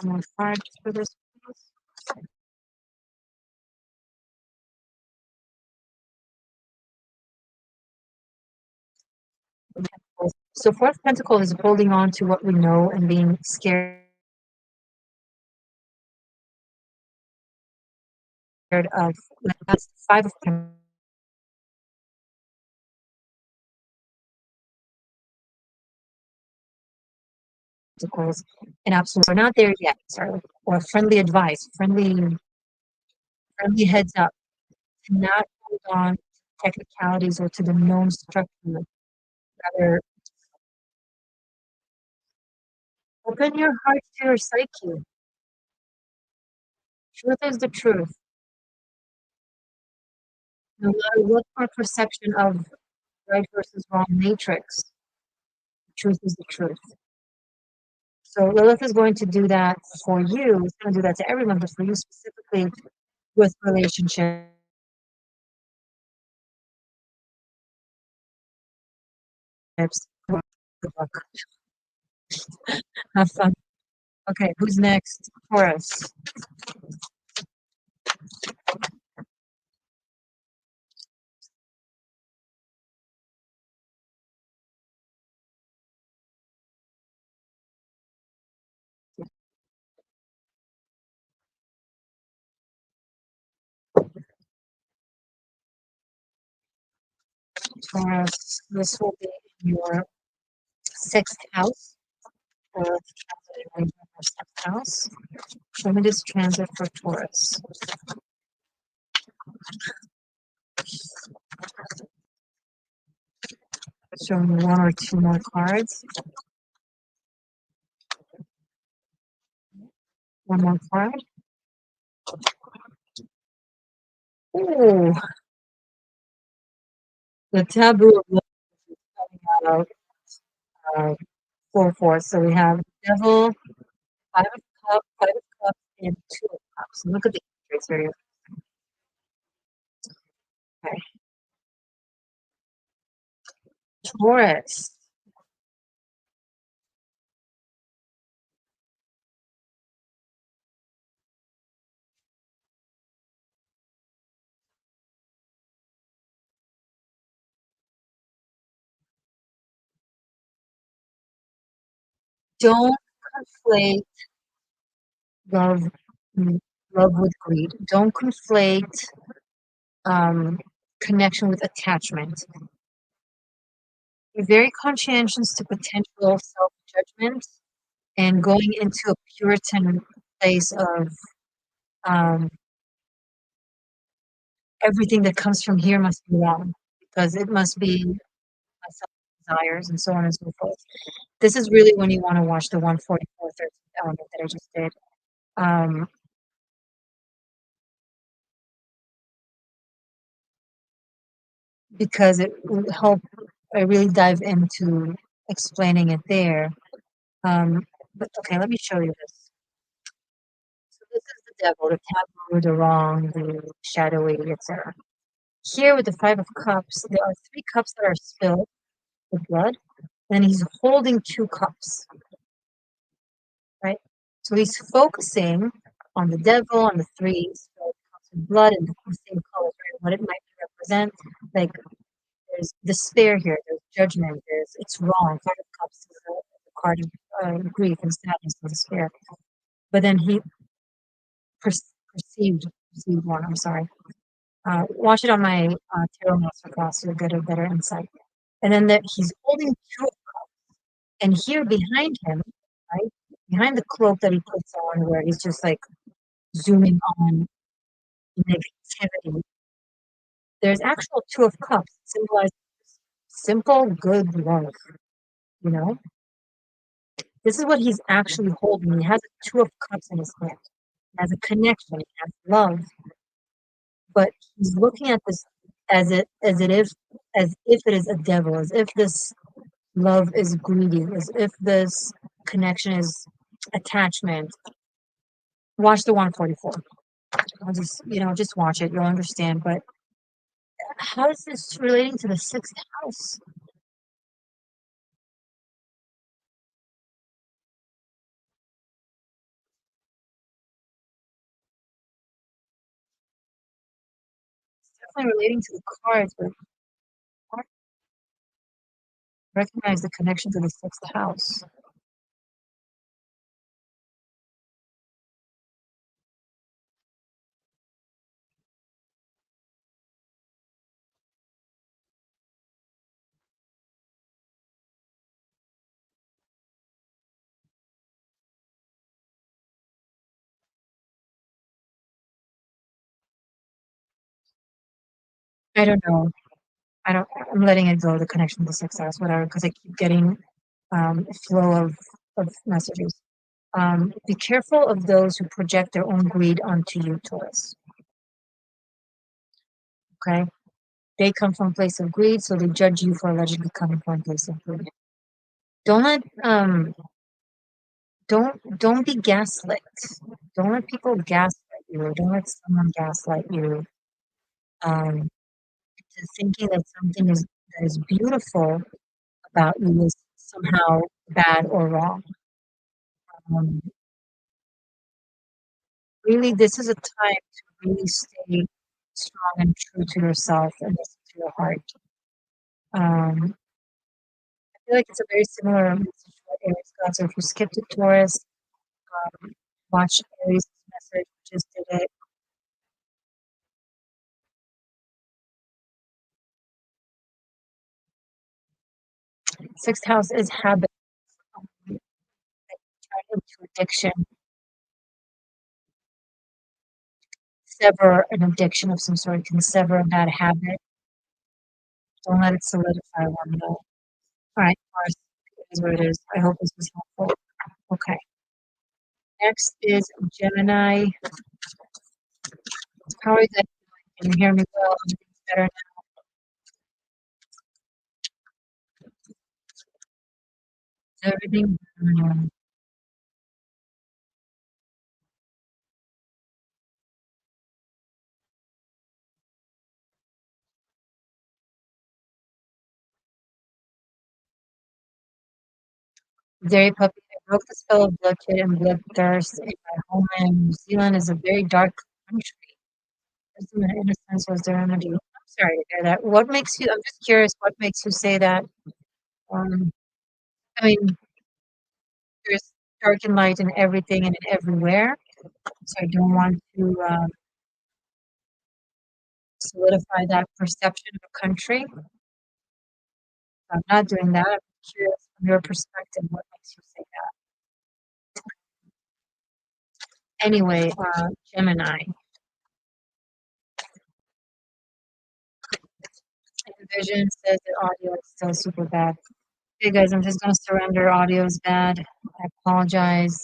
one more card for this, please? So Fourth Pentacle is holding on to what we know and being scared of. That's Five of Pentacles and absolute. We're not there yet. Sorry, or friendly advice, friendly heads up. To not hold on to technicalities or to the known structure. Rather, open your heart to your psyche. Truth is the truth. No matter what our perception of right versus wrong matrix, the truth is the truth. So Lilith is going to do that for you. It's going to do that to everyone, but for you specifically with relationships. Good luck. Have fun. Okay, who's next? Taurus. Taurus. This will be your sixth house. Or transit in your sixth house. Show me this transit for Taurus. Show me one or two more cards. One more card. Ooh, the taboo of love is coming out full force. So we have Devil, Five of Cups, and Two of Cups. And look at the traits here. Okay. Taurus. Don't conflate love, love with greed. Don't conflate connection with attachment. Be very conscientious to potential self-judgment and going into a Puritan place of um, everything that comes from here must be wrong because it must be my self-desires and so on and so forth. This is really when you want to watch the 144 13th element that I just did. Um, because it will help I really dive into explaining it there. But okay, let me show you this. So this is the devil, the taboo, the wrong, the shadowy, etc. Here with the Five of Cups, there are three cups that are spilled with blood, and he's holding two cups, right? So he's focusing on the devil, on the three spilled cups of blood, and the same colors, right? What it might represent. Like there's despair here, there's judgment, there's it's wrong. Five of Cups is a card of grief and sadness and despair. But then he perceived one. I'm sorry. Watch it on my tarot masterclass. You'll get a better insight. And then that he's holding two of cups, and here behind him, right behind the cloak that he puts on, where he's just like zooming on negativity. There's actual two of cups, symbolizing simple good love. You know, this is what he's actually holding. He has a two of cups in his hand. He has a connection. He has love, but he's looking at this as it if it is a devil, as if this love is greedy, as if this connection is attachment. Watch the 144. I'll just, just watch it. You'll understand. But how is this relating to the sixth house? Definitely relating to the cards, but I recognize the connection to the sixth house. I don't know. I'm letting it go, the connection to success, whatever, because I keep getting a flow of messages. Be careful of those who project their own greed onto you, Taurus. Okay? They come from a place of greed, so they judge you for allegedly coming from a place of greed. Don't let don't be gaslit. Don't let people gaslight you, or don't let someone gaslight you. To thinking that something that is beautiful about you is somehow bad or wrong. Um, Really, this is a time to really stay strong and true to yourself and listen to your heart. I feel like it's a very similar message to what Aries got. So if you skip to Taurus, watch Aries' message, just did it. Sixth house is habit, turn into addiction, sever an addiction of some sort. You can sever a bad habit. Don't let it solidify one though. All right, Taurus, it is what it is. I hope this was helpful. Okay. Next is Gemini. How are you guys doing? Can you hear me well? Everything's better now. Everything better now. Very puppy. I broke the spell of bloodshed and bloodthirst in my homeland. New Zealand is a very dark country. Wisdom and innocence was their remedy. I'm sorry to hear that. What makes you, I'm just curious, what makes you say that? Um, I mean, there's dark and light in everything and in everywhere. So I don't want to solidify that perception of a country. So I'm not doing that. I'm curious from your perspective, what makes you say that? Anyway, Gemini. Vision says that audio is still super bad. Hey guys, I'm just gonna surrender. Audio is bad. I apologize.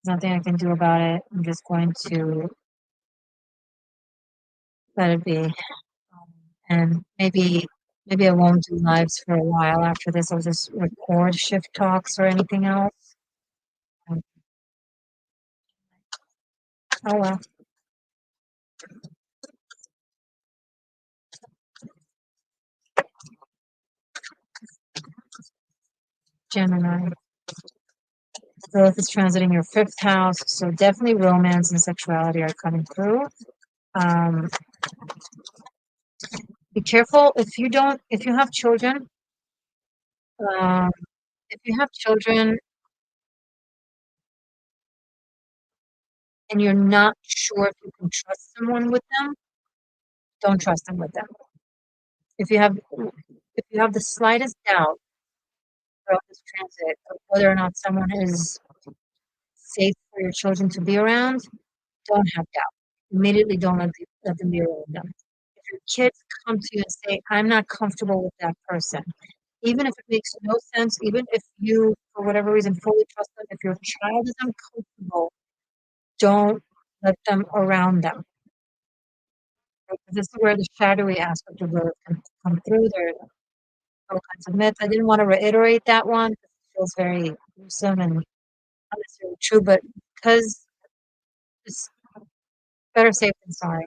There's nothing I can do about it. I'm just going to let it be. And maybe I won't do lives for a while after this. I'll just record shift talks or anything else. Um, Oh well. Gemini. Lilith is transiting your fifth house, so definitely romance and sexuality are coming through. Um, be careful if you have children. Um, if you have children and you're not sure if you can trust someone with them, don't trust them with them. If you have if you have the slightest doubt throughout this transit of whether or not someone is safe for your children to be around, don't have doubt. Immediately don't let them be around them. If your kids come to you and say, I'm not comfortable with that person, even if it makes no sense, even if you, for whatever reason, fully trust them, if your child is uncomfortable, don't let them around them. This is where the shadowy aspect of Lilith can come through there. all kinds of myths. I didn't want to reiterate that one because it feels very gruesome and not necessarily true, but because it's better safe than sorry.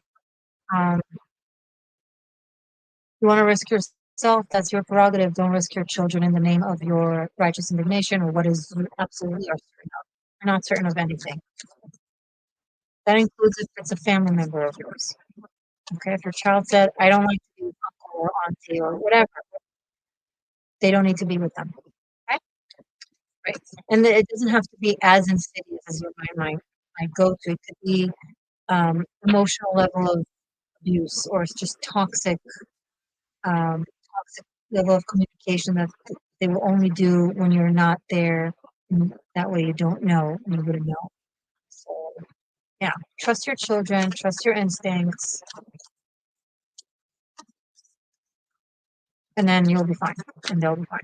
You want to risk yourself, that's your prerogative. Don't risk your children in the name of your righteous indignation or what is you absolutely are certain of. You're not certain of anything. That includes if it's a family member of yours. Okay, if your child said, I don't like to be with uncle or auntie or whatever, they don't need to be with them. Okay? Right. And it doesn't have to be as insidious as your mind might go to. It could be emotional level of abuse or it's just toxic level of communication that they will only do when you're not there. And that way you don't know, and you wouldn't know. So, yeah, trust your children, trust your instincts, and then you'll be fine, and they'll be fine.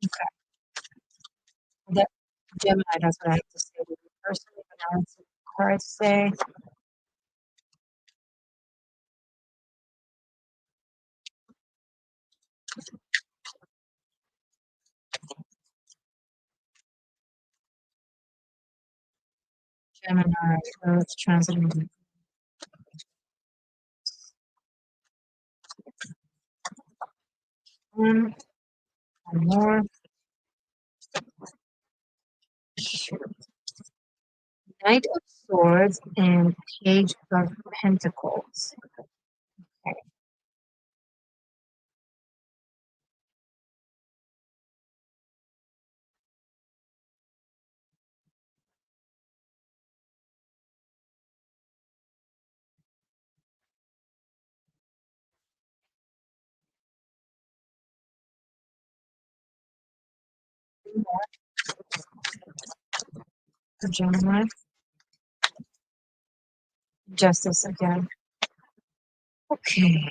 Okay. That Gemini, that's what I have to say to you personally, but now let's see what cards say. Gemini, Earth transiting. One more. Knight of Swords and Page of Pentacles. Okay. For Gemini. Justice again. Okay.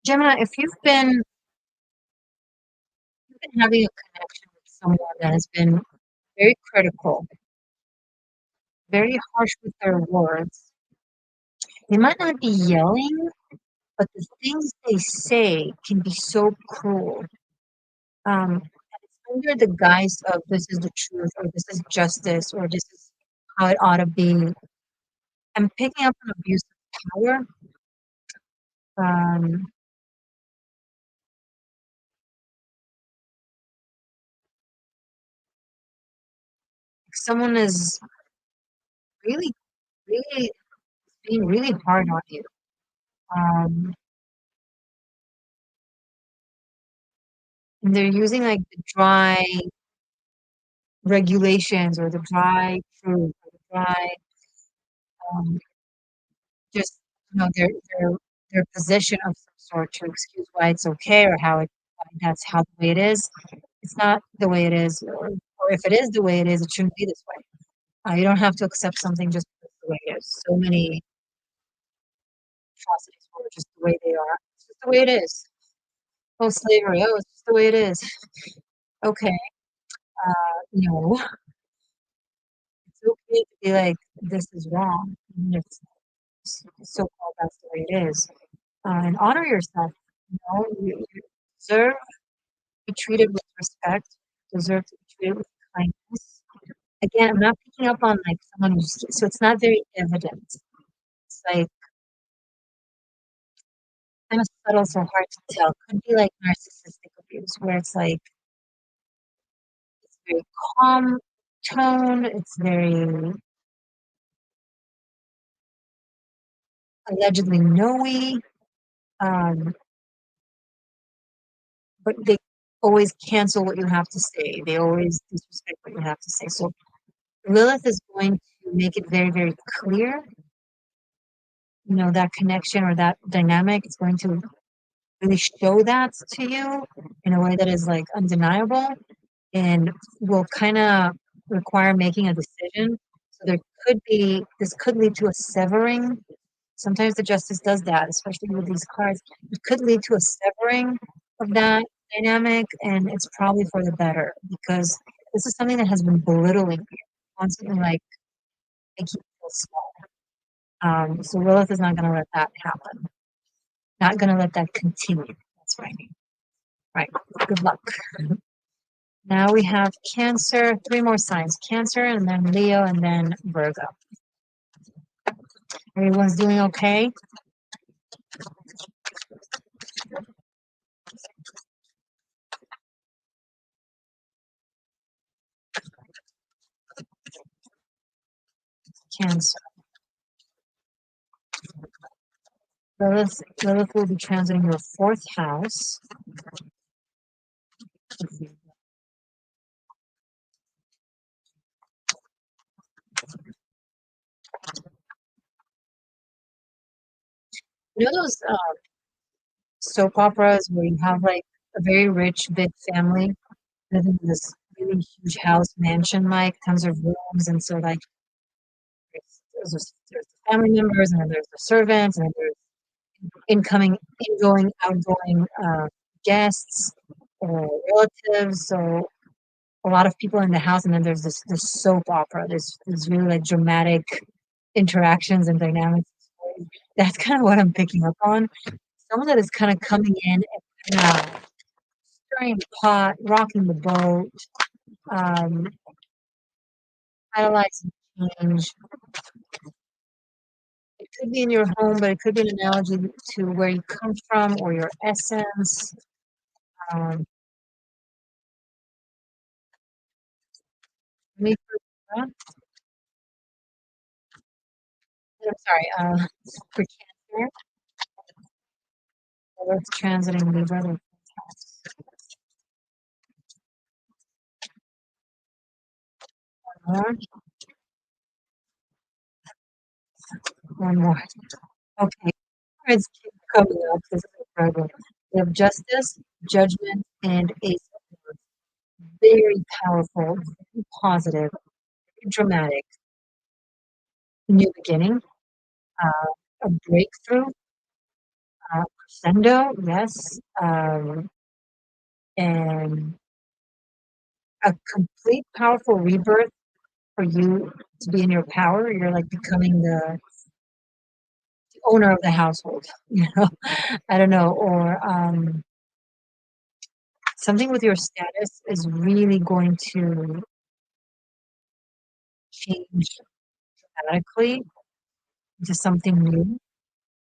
Gemini, if you've been having a connection with someone that has been very critical, very harsh with their words, they might not be yelling, but the things they say can be so cruel. And it's under the guise of this is the truth, or this is justice, or this is how it ought to be. I'm picking up an abuse of power. Um, Someone is really, really being really hard on you. Um, and they're using like the dry regulations or the dry truth or the dry um, just their their position of some sort to excuse why it's okay or why that's how the way it is. It's not the way it is, or if it is the way it is, it shouldn't be this way. You don't have to accept something just because the way it is. So many atrocities were just the way they are. It's just the way it is. Oh, slavery. Oh, it's just the way it is. Okay. No, it's okay to be like, this is wrong. Even if it's so-called that's the way it is. And honor yourself. You deserve to be treated with respect, deserve to be treated with kindness. Again, I'm not picking up on like someone who's so it's not very evident. It's like kind of subtle, so hard to tell. Could be like narcissistic abuse, where it's like it's very calm tone, it's very allegedly knowy, um, but they always cancel what you have to say. They always disrespect what you have to say. So Lilith is going to make it very, very clear, that connection or that dynamic. It's going to really show that to you in a way that is like undeniable and will kind of require making a decision. So this could lead to a severing. Sometimes the justice does that, especially with these cards. It could lead to a severing of that dynamic, and it's probably for the better because this is something that has been belittling you constantly like make you feel small. So Lilith is not going to let that happen. Not going to let that continue. That's what I mean. Right. Good luck. Now we have Cancer, 3 more signs. Cancer, and then Leo, and then Virgo. Everyone's doing okay? Cancer. Lilith will be transiting your 4th house. You know those soap operas where you have like a very rich, big family living in this really huge house, mansion, like tons of rooms, and so like there's the family members, and then there's the servants, and then there's incoming, ingoing, outgoing guests or relatives. So a lot of people in the house, and then there's this soap opera. There's really like dramatic interactions and dynamics. That's kind of what I'm picking up on. Someone that is kind of coming in and stirring the pot, rocking the boat, um, catalyzing change. It could be in your home, but it could be an analogy to where you come from or your essence. Um, me for, I'm sorry, for Cancer, Earth transiting Libra. One more. Okay, cards keep coming up. This is incredible. We have Justice, Judgment, and Ace of Swords. Very powerful, very positive, very dramatic. New beginning, a breakthrough, crescendo, yes, and a complete powerful rebirth for you to be in your power. You're like becoming the owner of the household, you know. I don't know, or something with your status is really going to change dramatically into something new,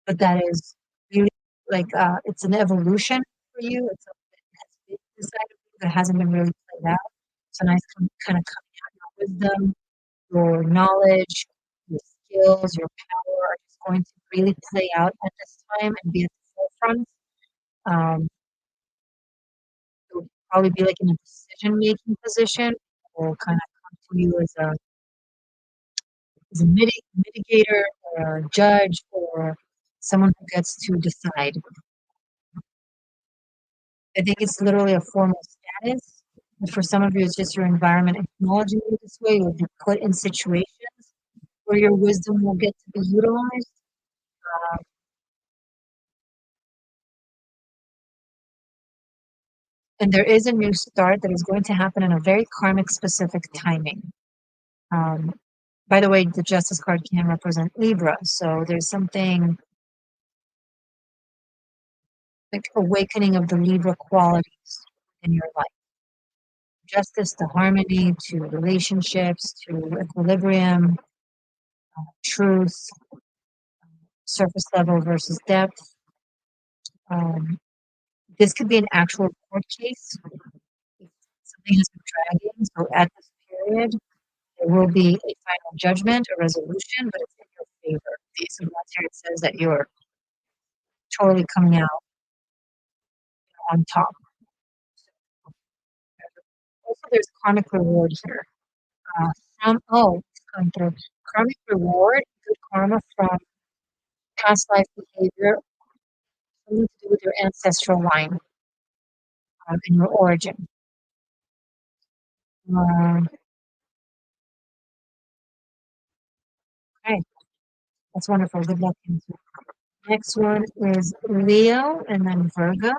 but that is really like it's an evolution for you. It's something that has been inside of you that hasn't been really played out. So nice kind of coming out, your wisdom, your knowledge, your skills, your power are just going to really play out at this time and be at the forefront. Um, You'll probably be like in a decision-making position, or kind of come to you as a mitigator or a judge or someone who gets to decide. I think it's literally a formal status. And for some of you, it's just your environment acknowledging you this way. You'll be put in situations where your wisdom will get to be utilized. And there is a new start that is going to happen in a very karmic specific timing. Um, by the way, the Justice card can represent Libra. So there's something like awakening of the Libra qualities in your life. Justice to harmony, to relationships, to equilibrium, truth, surface level versus depth. This could be an actual court case. If something has been dragging, so at this period, there will be a final judgment, a resolution, but it's in your favor. The Ace of Wands here, it says that you're totally coming out on top. Also, there's karmic reward here. It's going through karmic reward, good karma from past life behavior, something to do with your ancestral line and your origin. Um, okay, that's wonderful. Good luck. Next one is Leo and then Virgo.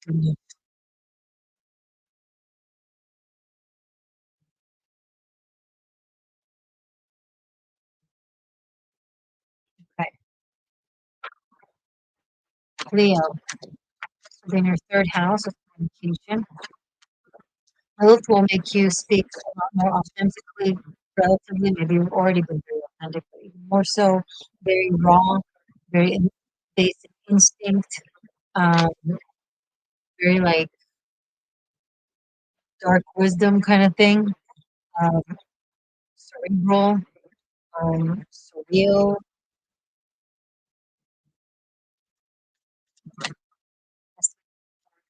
Mhm. Okay. Leo, so in your third house of communication, Lilith will make you speak a lot more authentically, relatively. Maybe you've already been very authentic, but even more so, very raw, very basic instinct, um, very like dark wisdom kind of thing, um, cerebral, surreal.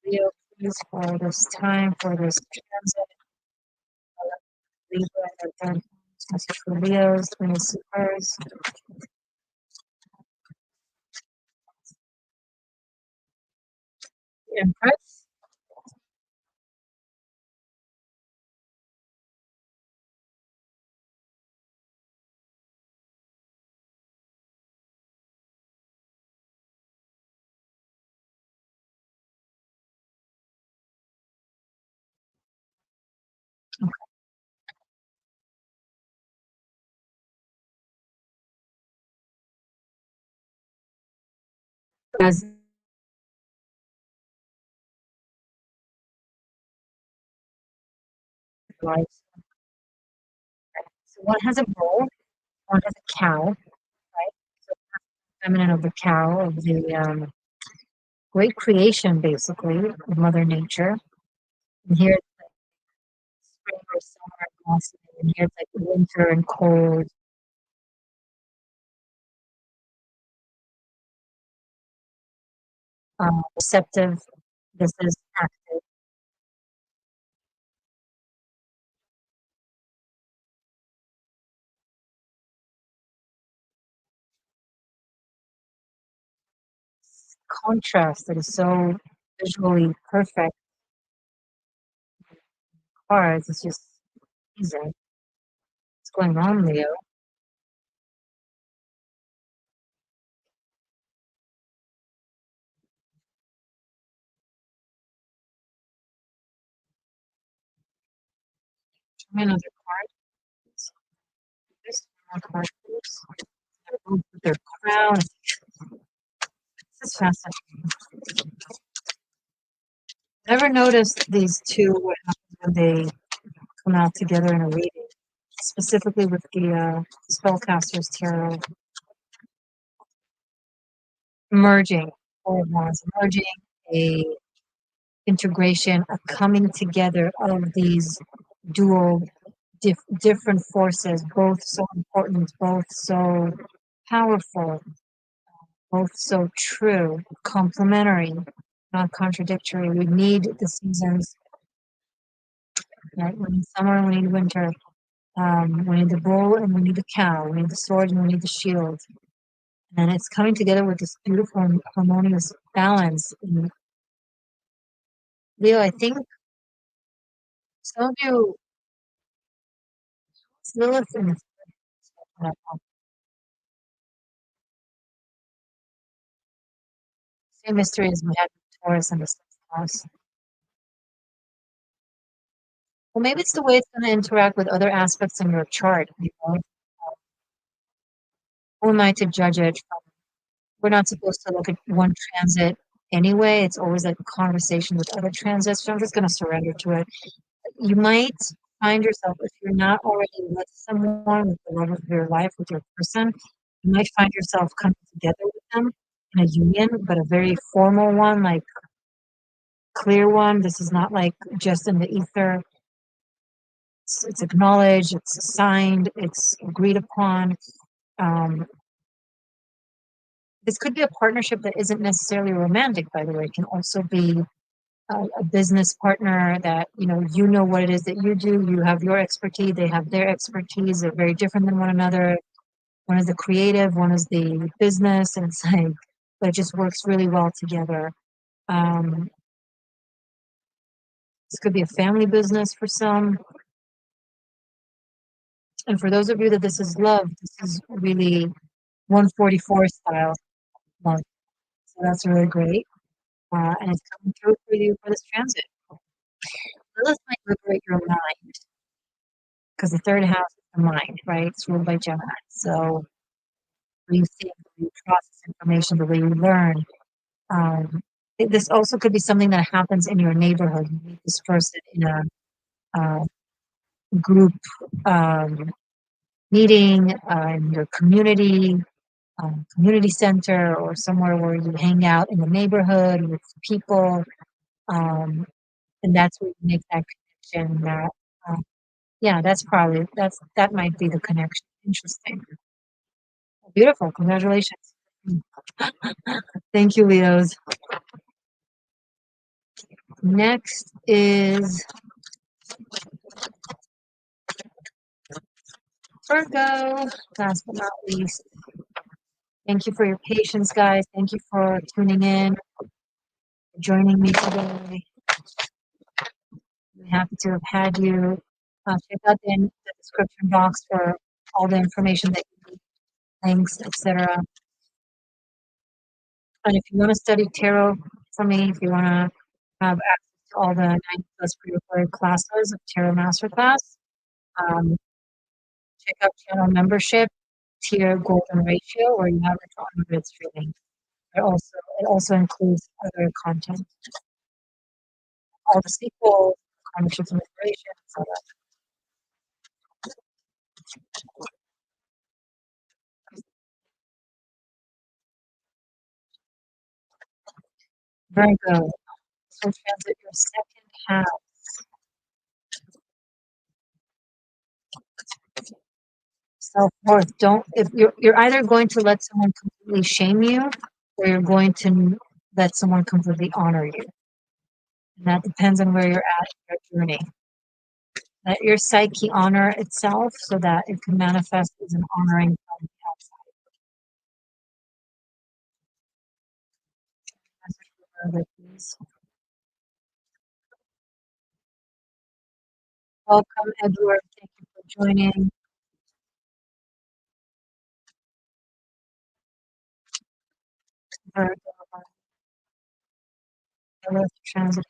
Leo, please for this time, for this transit, Libra, and then message for Leos, Twin Supers, Empress. As life. So one has a bull, one has a cow, right? So feminine of the cow, of the great creation, basically, of Mother Nature. And here it's spring or summer blossoming, and here it's like winter and cold, receptive. This is active, contrast that is so visually perfect. Cards, it's just amazing. What's going on, Leo? Show me another card. This one more card, please. With their crown. This is fascinating. Never noticed these two, what happens when they come out together in a reading, specifically with the spellcaster's tarot, merging, four of wands, merging, a integration, a coming together of these dual different forces, both so important, both so powerful, both so true, complementary, not contradictory. We need the seasons, right? We need summer and we need winter. We need the bull and we need the cow. We need the sword and we need the shield. And it's coming together with this beautiful and harmonious balance. And Leo, I think some of you, it's Lilith and same mystery as we had with Taurus and the sixth house. Well, maybe it's the way it's going to interact with other aspects in your chart. You know? Who am I to judge it? We're not supposed to look at one transit anyway. It's always like a conversation with other transits. So I'm just going to surrender to it. You might find yourself, if you're not already with someone, with the love of your life, with your person, you might find yourself coming together with them in a union, but a very formal one, like clear one. This is not like just in the ether. It's acknowledged, it's signed, it's agreed upon. Um, this could be a partnership that isn't necessarily romantic, by the way. It can also be a business partner that you know what it is that you do. You have your expertise, they have their expertise. They're very different than one another. One is the creative, one is the business, and it's like, but it just works really well together. Um, this could be a family business for some, and for those of you that this is love, this is really 144 style love. that's really great. And it's coming through for you for this transit. Lilith might liberate your mind because the third house is the mind, right? It's ruled by Gemini. So you think, you process information, the way you learn. This also could be something that happens in your neighborhood. You meet this person in a group meeting in your community center, or somewhere where you hang out in the neighborhood with people, and that's where you make that connection. Yeah, that might be the connection. Interesting. Beautiful. Congratulations. Thank you, Leos. Next is Virgo. Last but not least. Thank you for your patience, guys. Thank you for tuning in, for joining me today. I'm happy to have had you. Check out the description box for all the information that you need, links, etc. And if you want to study tarot for me, if you want to have access to all the 90 plus pre-recorded classes of Tarot Masterclass, um, check out channel membership, tier golden ratio, where you have it to unlimited streaming. It also includes other content, all the sequels, conversations and inspiration, so that. Virgo, so transit your second house. Self-worth. Don't if you're either going to let someone completely shame you, or you're going to let someone completely honor you. And that depends on where you're at in your journey. Let your psyche honor itself so that it can manifest as an honoring from the outside. Welcome, Edward. Thank you for joining. Transit.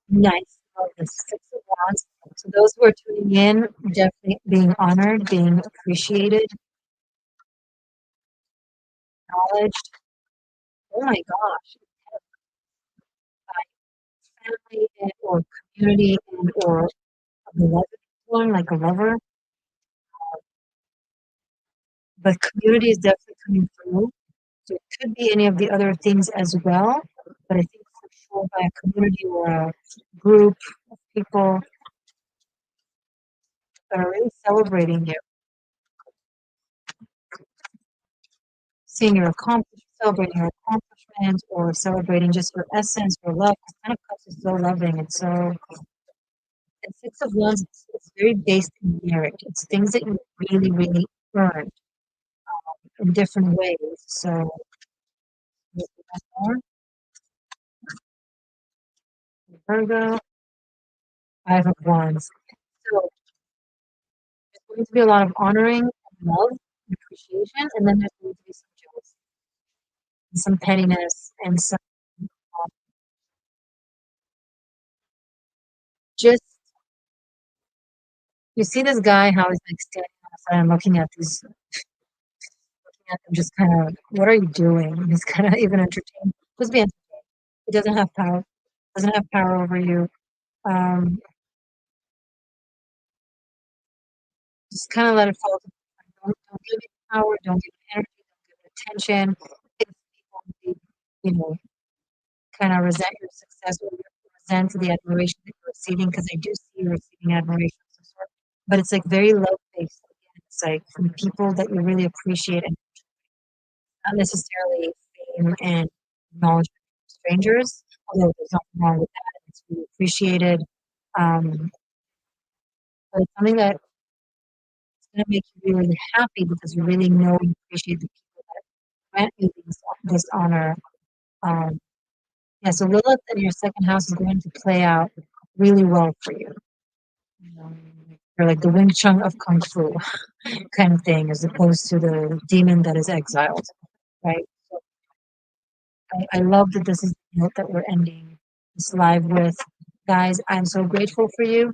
Nice. Oh, the Six of Wands. So those who are tuning in, definitely being honored, being appreciated, acknowledged. Oh my gosh. Family or community or a beloved one, like a lover. But community is definitely coming through. So it could be any of the other things as well. But I think for sure by a community or a group of people that are really celebrating you, seeing your accomplishment, celebrating your accomplishments, or celebrating just your essence or love. This kind of cups is so loving and so. And Six of Wands, it's very based in merit. It's things that you really, really earned in different ways. So, Virgo, Five of Wands. So, there's going to be a lot of honoring and love and appreciation, and then there's going to be some jealousy, and some pettiness, and some just. You see this guy, how he's like standing outside and looking at these, looking at them, just kind of, what are you doing? He's kind of even entertained. Just be entertained. He doesn't have power. Doesn't have power over you. Um, just kind of let it fall. Don't give it power. Don't give it energy. Don't give it attention. If people, you know, kind of resent your success or resent the admiration that you're receiving, because I do see you receiving admiration of some sort, but it's like very low based. It's like from people that you really appreciate, and not necessarily fame and knowledge from strangers, although there's nothing wrong with that. It's really appreciated. Um, but it's something that is going to make you really, really happy because you really know and appreciate the people that grant you this honor. Um, yeah, so Lilith in your second house is going to play out really well for you. You're like the Wing-Chun of Kung Fu kind of thing, as opposed to the demon that is exiled, right? So I love that this is the note that we're ending this live with. Guys, I'm so grateful for you.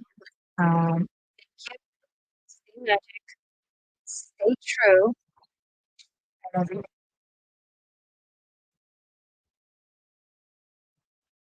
Thank you. Stay magic. Stay true. I love you.